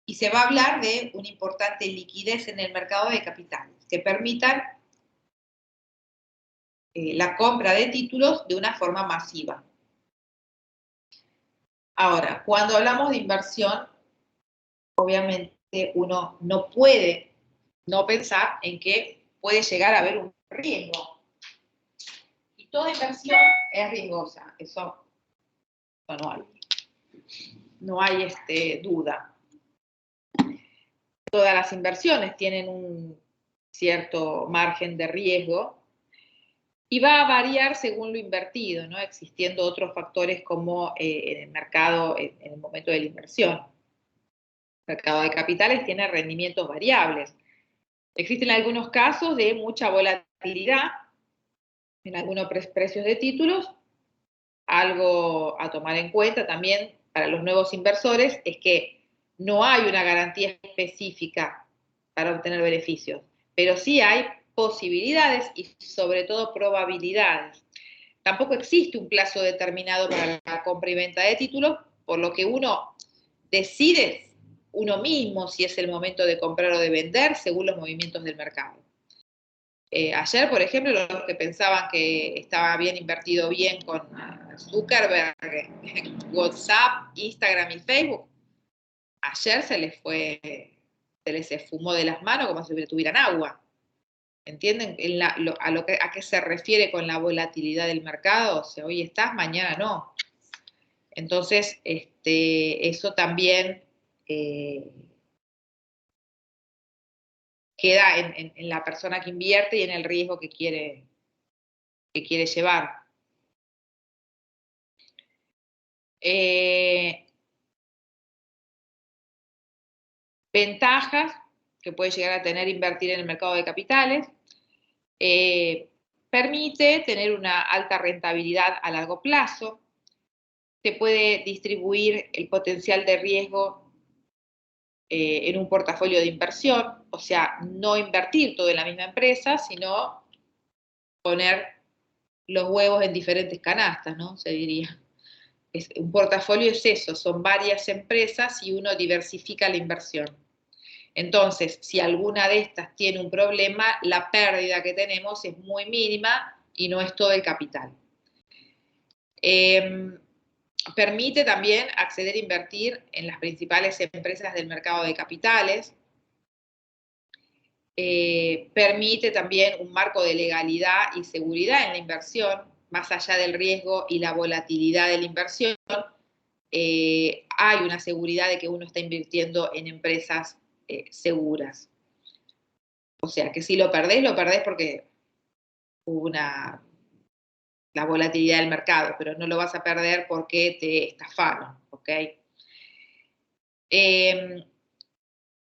Y se va a hablar de una importante liquidez en el mercado de capitales, que permitan la compra de títulos de una forma masiva. Ahora, cuando hablamos de inversión, obviamente uno no puede no pensar en que puede llegar a haber un riesgo. Y toda inversión es riesgosa, eso no hay duda. Todas las inversiones tienen un cierto margen de riesgo y va a variar según lo invertido, ¿no? Existiendo otros factores como en el mercado, en el momento de la inversión. El mercado de capitales tiene rendimientos variables. Existen algunos casos de mucha volatilidad en algunos precios de títulos. Algo a tomar en cuenta también para los nuevos inversores es que no hay una garantía específica para obtener beneficios, pero sí hay posibilidades y sobre todo probabilidades. Tampoco existe un plazo determinado para la compra y venta de títulos, por lo que uno decide uno mismo si es el momento de comprar o de vender según los movimientos del mercado. Ayer, por ejemplo, los que pensaban que estaba bien invertido bien con Zuckerberg, WhatsApp, Instagram y Facebook, ayer se les esfumó de las manos como si tuvieran agua. ¿Entienden? ¿A qué se refiere con la volatilidad del mercado? O sea, hoy estás, mañana no. Entonces, eso también queda en la persona que invierte y en el riesgo que quiere llevar. Ventajas que puede llegar a tener invertir en el mercado de capitales. Permite tener una alta rentabilidad a largo plazo. Se puede distribuir el potencial de riesgo en un portafolio de inversión, o sea, no invertir todo en la misma empresa, sino poner los huevos en diferentes canastas, ¿no? Se diría. Un portafolio es eso, son varias empresas y uno diversifica la inversión. Entonces, si alguna de estas tiene un problema, la pérdida que tenemos es muy mínima y no es todo el capital. Permite también acceder a invertir en las principales empresas del mercado de capitales. Permite también un marco de legalidad y seguridad en la inversión, más allá del riesgo y la volatilidad de la inversión. Hay una seguridad de que uno está invirtiendo en empresas seguras. O sea, que si lo perdés porque hubo la volatilidad del mercado, pero no lo vas a perder porque te estafaron, ¿ok?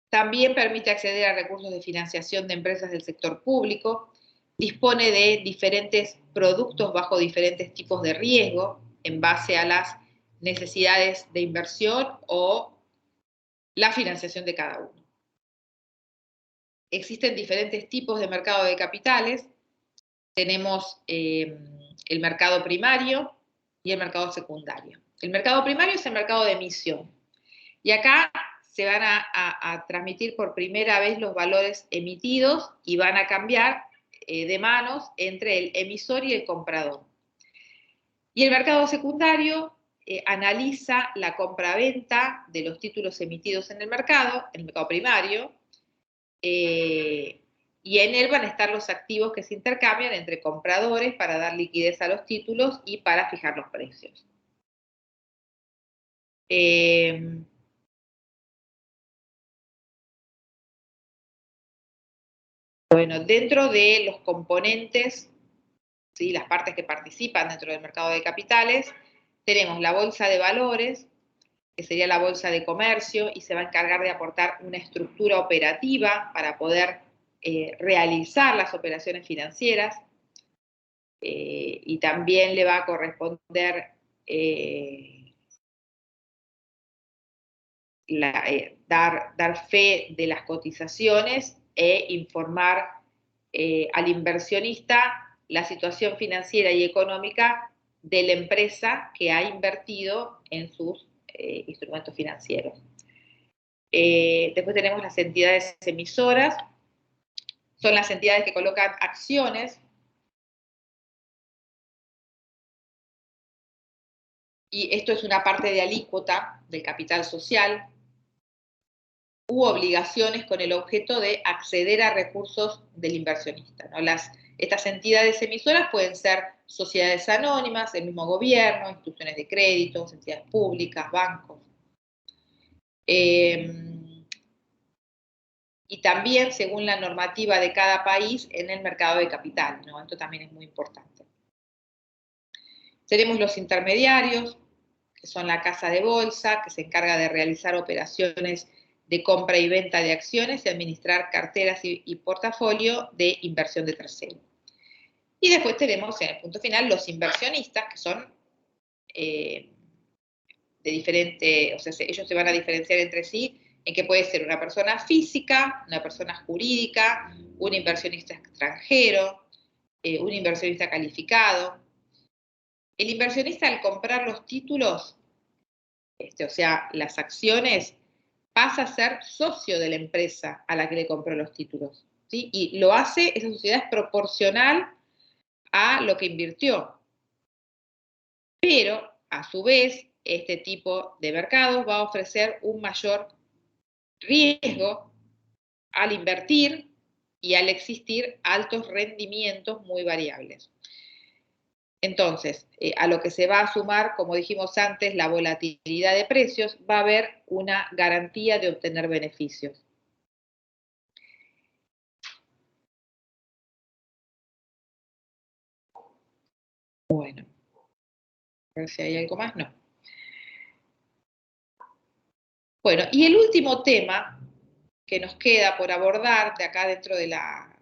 También permite acceder a recursos de financiación de empresas del sector público, dispone de diferentes productos bajo diferentes tipos de riesgo en base a las necesidades de inversión o la financiación de cada uno. Existen diferentes tipos de mercado de capitales. Tenemos el mercado primario y el mercado secundario. El mercado primario es el mercado de emisión. Y acá se van a transmitir por primera vez los valores emitidos y van a cambiar de manos entre el emisor y el comprador. Y el mercado secundario analiza la compraventa de los títulos emitidos en el mercado primario, y en él van a estar los activos que se intercambian entre compradores para dar liquidez a los títulos y para fijar los precios. Bueno, dentro de los componentes, ¿sí?, las partes que participan dentro del mercado de capitales, tenemos la bolsa de valores, que sería la bolsa de comercio, y se va a encargar de aportar una estructura operativa para poder realizar las operaciones financieras, y también le va a corresponder dar fe de las cotizaciones e informar al inversionista la situación financiera y económica de la empresa que ha invertido en sus instrumentos financieros. Después tenemos las entidades emisoras, son las entidades que colocan acciones y esto es una parte de alícuota del capital social u obligaciones con el objeto de acceder a recursos del inversionista, ¿no? Estas entidades emisoras pueden ser sociedades anónimas, el mismo gobierno, instituciones de crédito, entidades públicas, bancos. Y también según la normativa de cada país en el mercado de capital, ¿no? Esto también es muy importante. Tenemos los intermediarios, que son la casa de bolsa, que se encarga de realizar operaciones de compra y venta de acciones y administrar carteras y portafolio de inversión de terceros. Y después tenemos en el punto final los inversionistas, que son de diferente, o sea, ellos se van a diferenciar entre sí en que puede ser una persona física, una persona jurídica, un inversionista extranjero, un inversionista calificado. El inversionista al comprar los títulos, o sea, las acciones, pasa a ser socio de la empresa a la que le compró los títulos, ¿sí? Y lo hace, esa sociedad es proporcional a lo que invirtió. Pero, a su vez, este tipo de mercados va a ofrecer un mayor riesgo al invertir y al existir altos rendimientos muy variables. Entonces, a lo que se va a sumar, como dijimos antes, la volatilidad de precios, va a haber una garantía de obtener beneficios. Bueno, a ver si hay algo más. No. Bueno, y el último tema que nos queda por abordar de acá dentro de la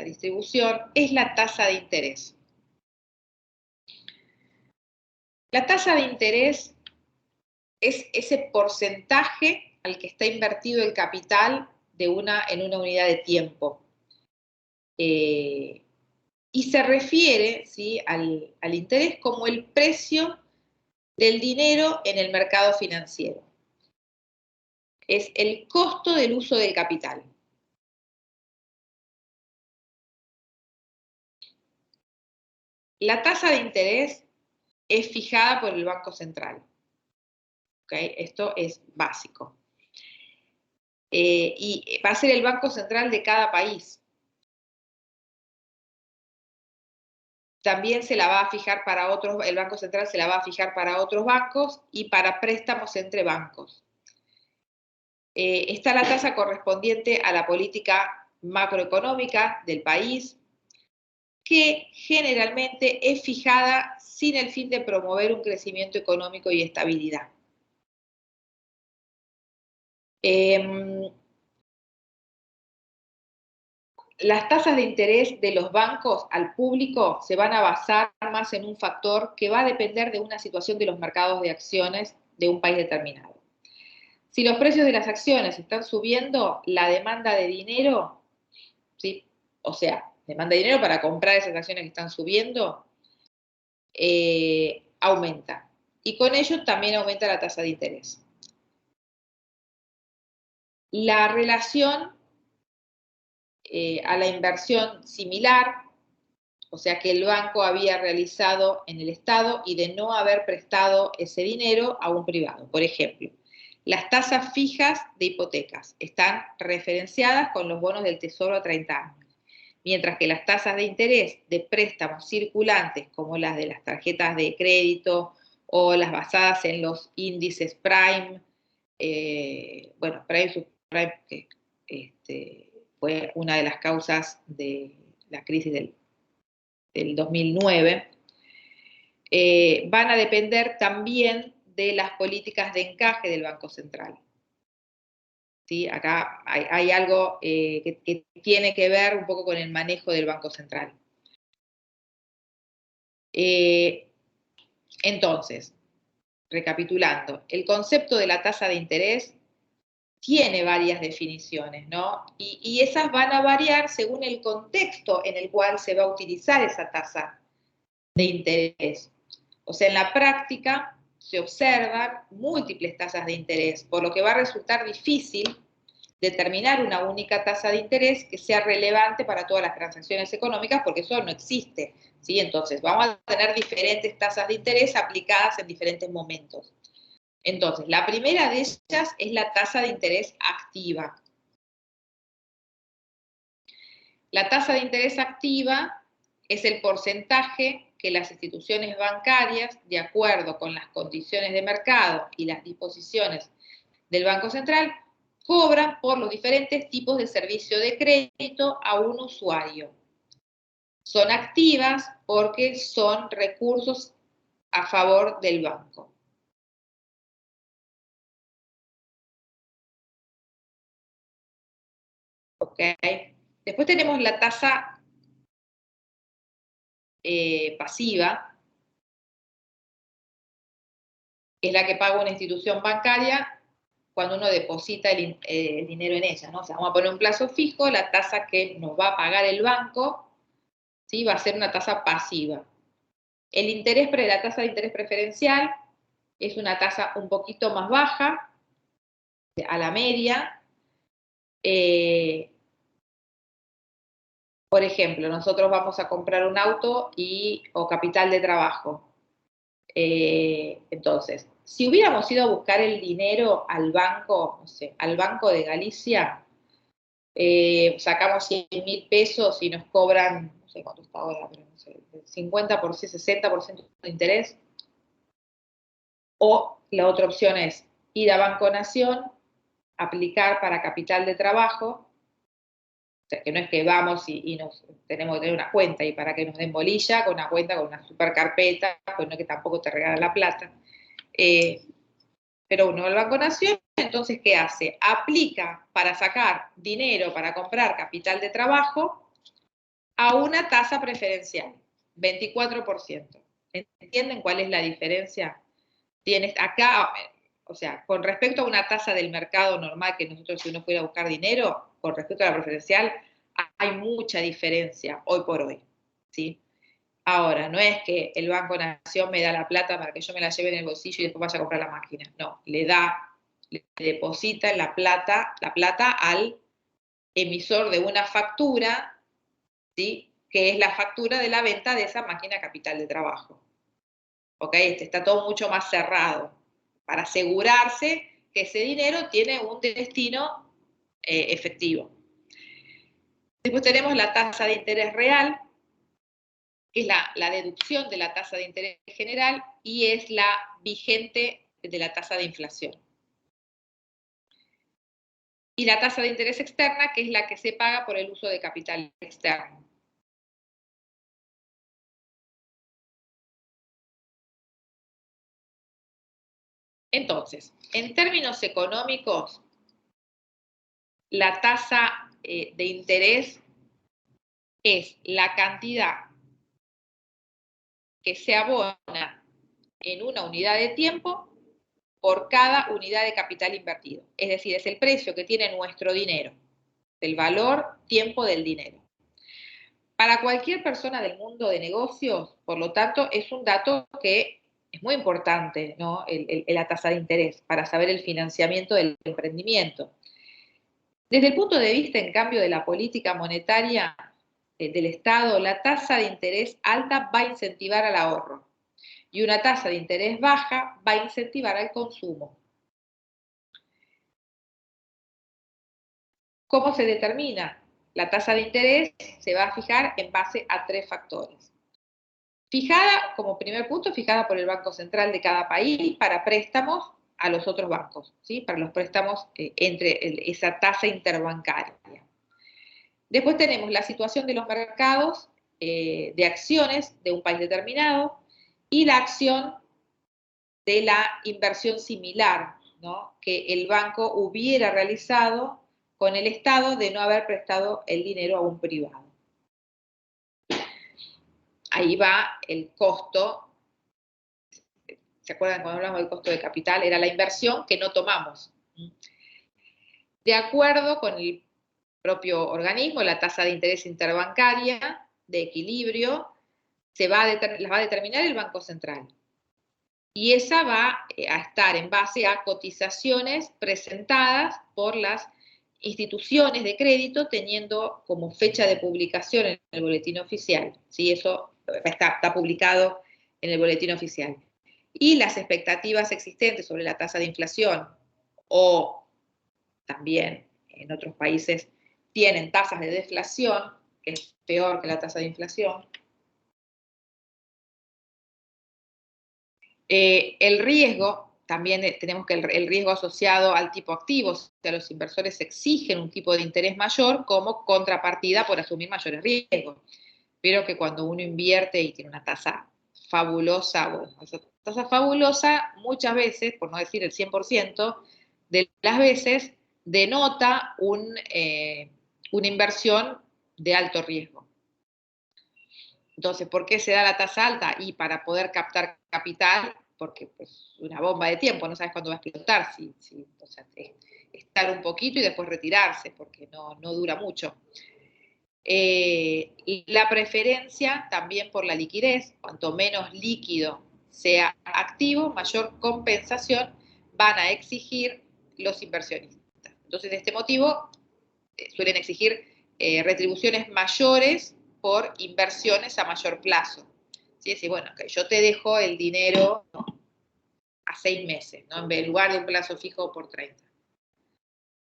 distribución es la tasa de interés. La tasa de interés es ese porcentaje al que está invertido el capital en una unidad de tiempo. Y se refiere, ¿sí?, al interés como el precio del dinero en el mercado financiero. Es el costo del uso del capital. La tasa de interés es fijada por el Banco Central. ¿Okay? Esto es básico. Y va a ser el Banco Central de cada país. También se la va a fijar para otros, el Banco Central se la va a fijar para otros bancos y para préstamos entre bancos. Está la tasa correspondiente a la política macroeconómica del país, que generalmente es fijada sin el fin de promover un crecimiento económico y estabilidad. Las tasas de interés de los bancos al público se van a basar más en un factor que va a depender de una situación de los mercados de acciones de un país determinado. Si los precios de las acciones están subiendo, la demanda de dinero, ¿sí?, o sea, demanda de dinero para comprar esas acciones que están subiendo, aumenta. Y con ello también aumenta la tasa de interés. La relación a la inversión similar, o sea que el banco había realizado en el Estado y de no haber prestado ese dinero a un privado. Por ejemplo, las tasas fijas de hipotecas están referenciadas con los bonos del Tesoro a 30 años, mientras que las tasas de interés de préstamos circulantes, como las de las tarjetas de crédito o las basadas en los índices Prime, bueno, Prime, Subprime, que fue una de las causas de la crisis del 2009, van a depender también de las políticas de encaje del Banco Central. ¿Sí? Acá hay algo que tiene que ver un poco con el manejo del Banco Central. Entonces, recapitulando, el concepto de la tasa de interés tiene varias definiciones, ¿no? Y esas van a variar según el contexto en el cual se va a utilizar esa tasa de interés. O sea, en la práctica se observan múltiples tasas de interés, por lo que va a resultar difícil determinar una única tasa de interés que sea relevante para todas las transacciones económicas, porque eso no existe, ¿sí? Entonces, vamos a tener diferentes tasas de interés aplicadas en diferentes momentos. Entonces, la primera de ellas es la tasa de interés activa. La tasa de interés activa es el porcentaje que las instituciones bancarias, de acuerdo con las condiciones de mercado y las disposiciones del Banco Central, cobran por los diferentes tipos de servicio de crédito a un usuario. Son activas porque son recursos a favor del banco. ¿Ok? Después tenemos la tasa pasiva, que es la que paga una institución bancaria cuando uno deposita el dinero en ella, ¿no? O sea, vamos a poner un plazo fijo, la tasa que nos va a pagar el banco, ¿sí?, va a ser una tasa pasiva. El interés, la tasa de interés preferencial es una tasa un poquito más baja, a la media. Por ejemplo, nosotros vamos a comprar un auto o capital de trabajo. Entonces, si hubiéramos ido a buscar el dinero al banco, no sé, al Banco de Galicia, sacamos 100.000 pesos y nos cobran, no sé cuánto está ahora, pero no sé, 50%, 60% de interés. O la otra opción es ir a Banco Nación, aplicar para capital de trabajo, o sea, que no es que vamos y nos tenemos que tener una cuenta y para que nos den bolilla, con una cuenta, con una super carpeta, pues no que tampoco te regalan la plata. Pero uno, el Banco Nación, entonces, ¿qué hace? Aplica para sacar dinero, para comprar capital de trabajo, a una tasa preferencial, 24%. ¿Entienden cuál es la diferencia? Tienes acá, o sea, con respecto a una tasa del mercado normal que nosotros si uno fuera a buscar dinero, con respecto a la preferencial, hay mucha diferencia hoy por hoy, ¿sí? Ahora, no es que el Banco Nación me da la plata para que yo me la lleve en el bolsillo y después vaya a comprar la máquina. No, le deposita la plata al emisor de una factura, ¿sí? Que es la factura de la venta de esa máquina capital de trabajo. ¿Ok? Está todo mucho más cerrado para asegurarse que ese dinero tiene un destino efectivo. Después tenemos la tasa de interés real, que es la deducción de la tasa de interés general y es la vigente de la tasa de inflación. Y la tasa de interés externa, que es la que se paga por el uso de capital externo. Entonces, en términos económicos, la tasa de interés es la cantidad que se abona en una unidad de tiempo por cada unidad de capital invertido. Es decir, es el precio que tiene nuestro dinero, el valor tiempo del dinero. Para cualquier persona del mundo de negocios, por lo tanto, es un dato que es muy importante, ¿no? La tasa de interés para saber el financiamiento del emprendimiento. Desde el punto de vista, en cambio, de la política monetaria del Estado, la tasa de interés alta va a incentivar al ahorro y una tasa de interés baja va a incentivar al consumo. ¿Cómo se determina? La tasa de interés se va a fijar en base a 3 factores. Fijada, como primer punto, fijada por el Banco Central de cada país para préstamos a los otros bancos, ¿sí? Para los préstamos entre esa tasa interbancaria. Después tenemos la situación de los mercados de acciones de un país determinado y la acción de la inversión similar, ¿no? Que el banco hubiera realizado con el Estado de no haber prestado el dinero a un privado. Ahí va el costo. ¿Se acuerdan cuando hablamos del costo de capital? Era la inversión que no tomamos. De acuerdo con el propio organismo, la tasa de interés interbancaria de equilibrio la va a determinar el Banco Central. Y esa va a estar en base a cotizaciones presentadas por las instituciones de crédito teniendo como fecha de publicación en el boletín oficial. ¿Sí? Eso está publicado en el boletín oficial. Y las expectativas existentes sobre la tasa de inflación o también en otros países tienen tasas de deflación, que es peor que la tasa de inflación. El riesgo, también tenemos que el riesgo asociado al tipo activo, o sea, los inversores exigen un tipo de interés mayor como contrapartida por asumir mayores riesgos. Pero que cuando uno invierte y tiene una tasa fabulosa, bueno, esa tasa fabulosa muchas veces, por no decir el 100% de las veces, denota una inversión de alto riesgo. Entonces, ¿por qué se da la tasa alta? Y para poder captar capital, porque pues una bomba de tiempo, no sabes cuándo va a explotar, o sea, estar un poquito y después retirarse, porque no dura mucho. La preferencia también por la liquidez, cuanto menos líquido sea activo, mayor compensación van a exigir los inversionistas. Entonces, de este motivo, suelen exigir retribuciones mayores por inversiones a mayor plazo. ¿Sí? Es decir, bueno, okay, yo te dejo el dinero a 6 meses, ¿no? En lugar de un plazo fijo por 30.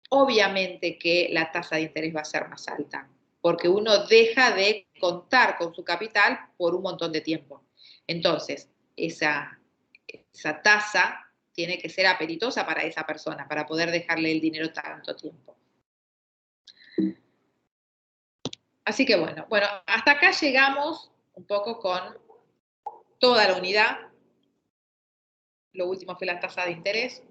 Obviamente que la tasa de interés va a ser más alta, porque uno deja de contar con su capital por un montón de tiempo. Entonces, esa tasa tiene que ser apetitosa para esa persona, para poder dejarle el dinero tanto tiempo. Así que bueno, hasta acá llegamos un poco con toda la unidad. Lo último fue la tasa de interés.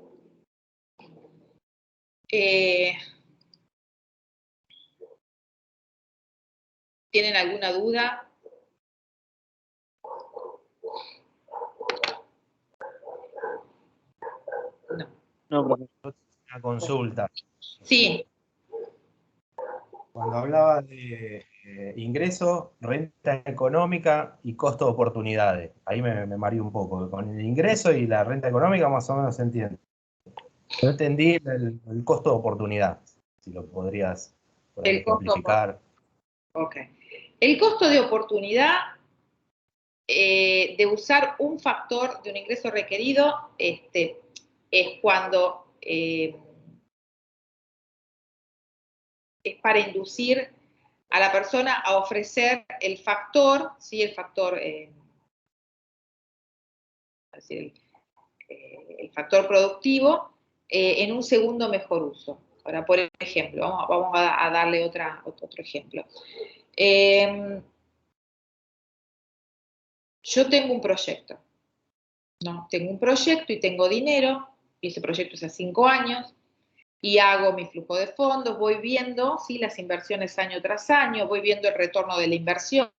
¿Tienen alguna duda? No, profesor, una consulta. Sí. Cuando hablaba de ingreso, renta económica y costo de oportunidades, ahí me mareé un poco. Con el ingreso y la renta económica más o menos se entiende. No entendí el costo de oportunidad, si lo podrías ejemplificar. Ok. El costo de oportunidad de usar un factor de un ingreso requerido es cuando es para inducir a la persona a ofrecer el factor, ¿sí? El factor, el factor productivo en un segundo mejor uso. Ahora, por ejemplo, vamos a darle otro ejemplo. Yo tengo un proyecto, ¿no? Tengo un proyecto y tengo dinero, y ese proyecto es a 5 años, y hago mi flujo de fondos, voy viendo, ¿sí? Las inversiones año tras año, voy viendo el retorno de la inversión,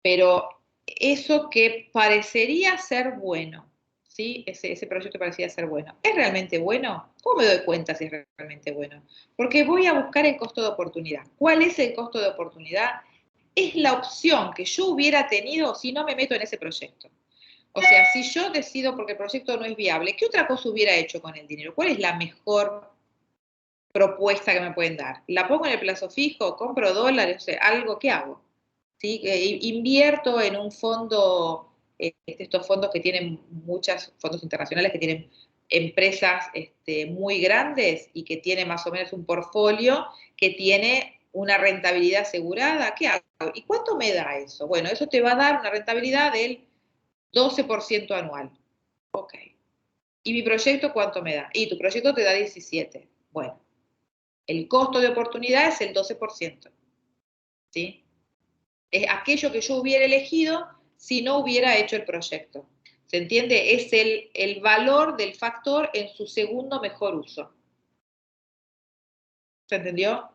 pero eso que parecería ser bueno, ¿sí? Ese proyecto parecía ser bueno. ¿Es realmente bueno? ¿Cómo me doy cuenta si es realmente bueno? Porque voy a buscar el costo de oportunidad. ¿Cuál es el costo de oportunidad? Es la opción que yo hubiera tenido si no me meto en ese proyecto. O sea, si yo decido porque el proyecto no es viable, ¿qué otra cosa hubiera hecho con el dinero? ¿Cuál es la mejor propuesta que me pueden dar? ¿La pongo en el plazo fijo? ¿Compro dólares? O sea, algo, ¿qué hago? ¿Sí? Invierto en un fondo, estos fondos que tienen muchos fondos internacionales que tienen empresas muy grandes y que tienen más o menos un portfolio que tiene una rentabilidad asegurada. ¿Qué hago? ¿Y cuánto me da eso? Bueno, eso te va a dar una rentabilidad del 12% anual. Ok. ¿Y mi proyecto cuánto me da? Y tu proyecto te da 17. Bueno, el costo de oportunidad es el 12%. ¿Sí? Es aquello que yo hubiera elegido si no hubiera hecho el proyecto. ¿Se entiende? Es el valor del factor en su segundo mejor uso. ¿Se entendió?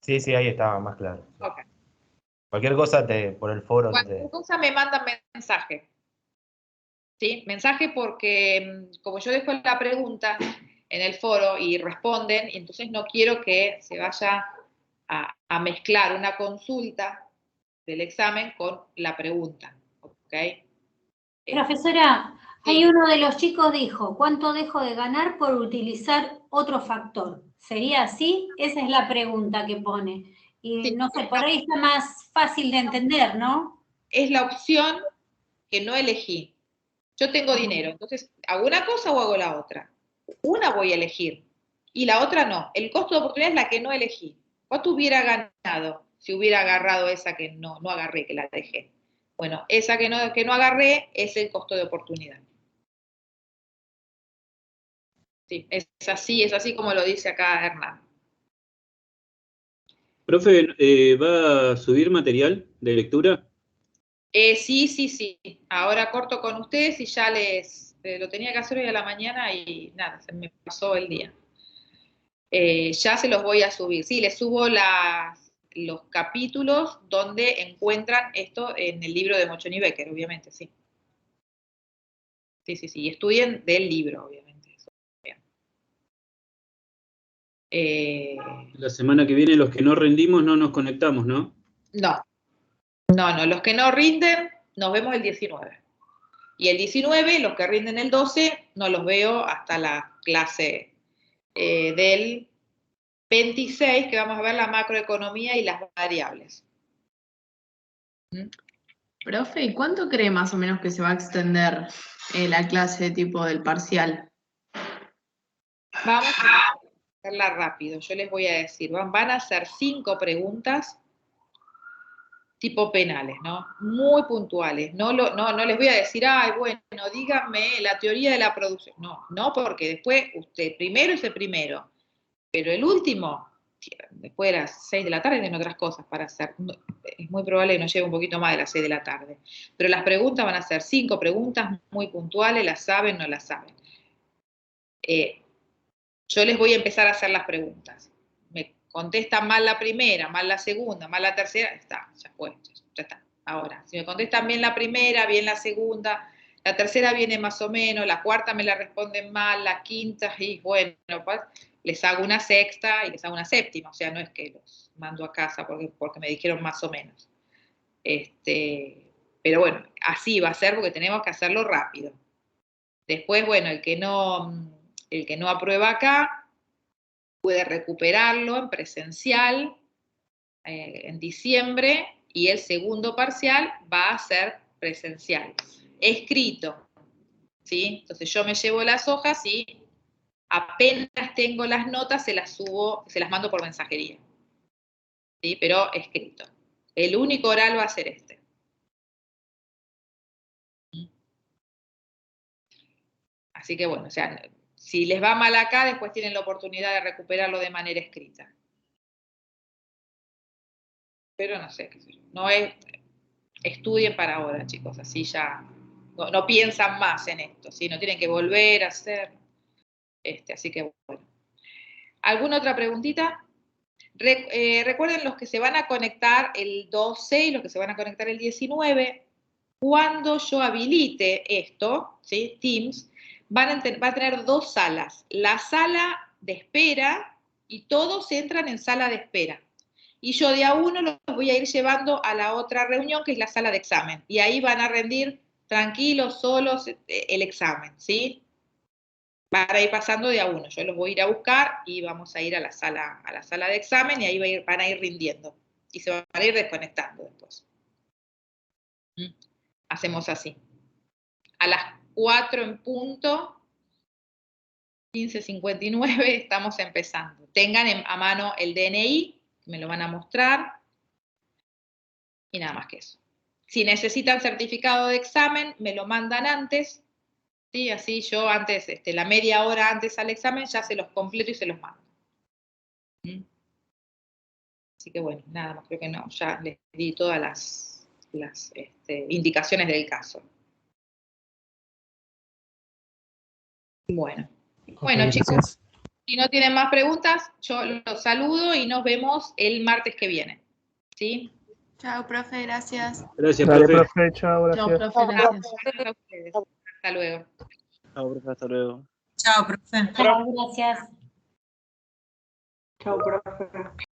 Sí, ahí estaba más claro. Ok. Cualquier cosa por el foro. Cualquier cosa me mandan mensaje. ¿Sí? Mensaje porque como yo dejo la pregunta en el foro y responden, y entonces no quiero que se vaya a mezclar una consulta del examen con la pregunta. ¿Ok? Profesora, sí. Ahí uno de los chicos dijo, ¿cuánto dejo de ganar por utilizar otro factor? ¿Sería así? Esa es la pregunta que pone. Y Sí. no sé, por ahí está más fácil de entender, ¿no? Es la opción que no elegí. Yo tengo dinero, entonces, ¿hago una cosa o hago la otra? Una voy a elegir y la otra no. El costo de oportunidad es la que no elegí. ¿Cuánto hubiera ganado si hubiera agarrado esa que no agarré, que la dejé? Bueno, esa que no agarré es el costo de oportunidad. Sí, es así como lo dice acá Hernán. Profe, ¿va a subir material de lectura? Sí. Ahora corto con ustedes y ya lo tenía que hacer hoy a la mañana y nada, se me pasó el día. Ya se los voy a subir. Sí, les subo los capítulos donde encuentran esto en el libro de Mochoni Becker, obviamente, sí. Sí. Y estudien del libro, obviamente. Eso. La semana que viene los que no rendimos no nos conectamos, ¿no? No, los que no rinden, nos vemos el 19. Y el 19, los que rinden el 12, no los veo hasta la clase del 26, que vamos a ver la macroeconomía y las variables. Profe, ¿y cuánto cree más o menos que se va a extender la clase tipo del parcial? Vamos a hacerla rápido, yo les voy a decir, van a ser 5 preguntas tipo penales, ¿no? Muy puntuales. No les voy a decir, ay, bueno, díganme la teoría de la producción. No, porque después usted primero es el primero, pero el último, después de las 6 de la tarde, tienen otras cosas para hacer. Es muy probable que nos lleve un poquito más de las 6 de la tarde. Pero las preguntas van a ser 5 preguntas muy puntuales, las saben, no las saben. Yo les voy a empezar a hacer las preguntas. Me contestan mal la primera, mal la segunda, mal la tercera, está, ya fue, ya está. Ahora, si me contestan bien la primera, bien la segunda, la tercera viene más o menos, la cuarta me la responden mal, la quinta, y bueno, pues, les hago una sexta y les hago una séptima, o sea, no es que los mando a casa porque me dijeron más o menos. Pero bueno, así va a ser porque tenemos que hacerlo rápido. Después, bueno, el que no aprueba acá puede recuperarlo en presencial en diciembre y el segundo parcial va a ser presencial. Escrito, ¿sí? Entonces yo me llevo las hojas y apenas tengo las notas se las mando por mensajería. ¿Sí? Pero escrito. El único oral va a ser este. Así que bueno, o sea, si les va mal acá, después tienen la oportunidad de recuperarlo de manera escrita. Pero no sé, qué sé yo. Estudien para ahora, chicos, así ya no piensan más en esto, ¿sí? No tienen que volver a hacer. Así que bueno. ¿Alguna otra preguntita? Recuerden los que se van a conectar el 12 y los que se van a conectar el 19. Cuando yo habilite esto, ¿sí? Teams, va a tener 2 salas. La sala de espera y todos entran en sala de espera. Y yo de a uno los voy a ir llevando a la otra reunión, que es la sala de examen. Y ahí van a rendir tranquilos, solos, el examen, ¿sí? Van a ir pasando de a uno. Yo los voy a ir a buscar y vamos a ir a la sala de examen y ahí van a ir rindiendo. Y se van a ir desconectando después. Hacemos así. A las 4 en punto, 15:59, estamos empezando. Tengan a mano el DNI, me lo van a mostrar. Y nada más que eso. Si necesitan certificado de examen, me lo mandan antes, ¿sí? Así yo antes, la media hora antes al examen, ya se los completo y se los mando. Así que bueno, nada más, creo que no, ya les di todas las indicaciones del caso. Bueno, chicos, si no tienen más preguntas, yo los saludo y nos vemos el martes que viene. ¿Sí? Chao, profe, gracias. Gracias, Dale, profe. profe, chao, Chao, gracias. profe, gracias. Gracias a ustedes. Hasta luego. Chao, profe, hasta luego. Chao, profe. Chao, gracias. Chao, profe.